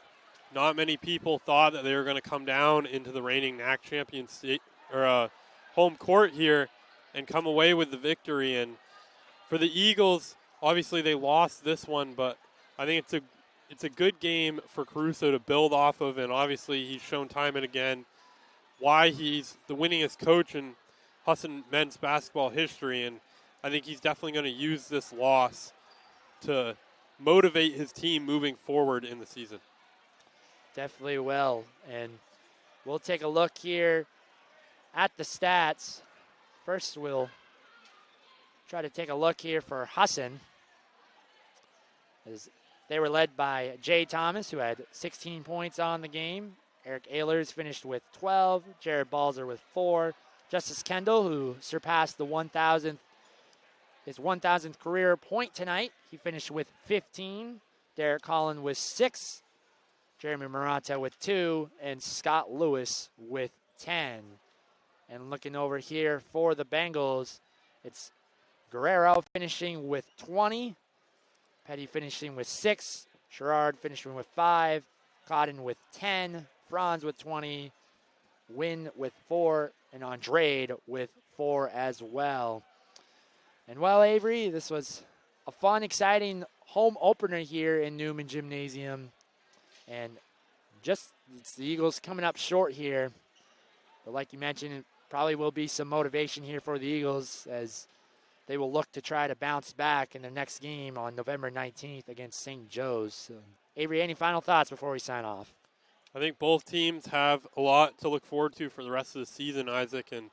not many people thought that they were going to come down into the reigning NAC champion state or home court here and come away with the victory. And for the Eagles, obviously they lost this one, but I think it's a good game for Caruso to build off of. And obviously, he's shown time and again why he's the winningest coach in Husson men's basketball history, and I think he's definitely going to use this loss to motivate his team moving forward in the season.
Definitely will, and we'll take a look here at the stats. First, we'll try to take a look here for Husson, as they were led by Jay Thomas, who had 16 points on the game. Eric Ehlers finished with 12. Jared Balzer with 4. Justice Kendall, who surpassed the 1,000th, his 1,000th career point tonight. He finished with 15. Derek Collin with 6. Jeremy Maranta with 2. And Scott Lewis with 10. And looking over here for the Bengals, it's Guerrero finishing with 20. Petty finishing with 6. Sherrod finishing with 5. Cotton with 10. Franz with 20. Wynn with 4. And Andrade with 4 as well. And well, Avery, this was a fun, exciting home opener here in Newman Gymnasium. And just it's the Eagles coming up short here. But like you mentioned, probably will be some motivation here for the Eagles as they will look to try to bounce back in the next game on November 19th against St. Joe's. So, Avery, any final thoughts before we sign off?
I think both teams have a lot to look forward to for the rest of the season, Isaac, and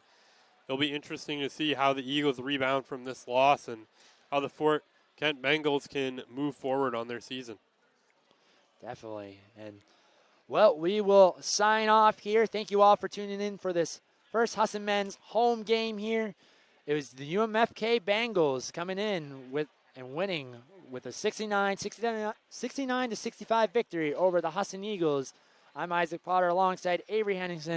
it'll be interesting to see how the Eagles rebound from this loss and how the Fort Kent Bengals can move forward on their season.
Definitely. And, well, we will sign off here. Thank you all for tuning in for this first Husson men's home game here. It was the UMFK Bengals coming in with and winning with a 69-65 victory over the Husson Eagles. I'm Isaac Potter alongside Avery Henningsen.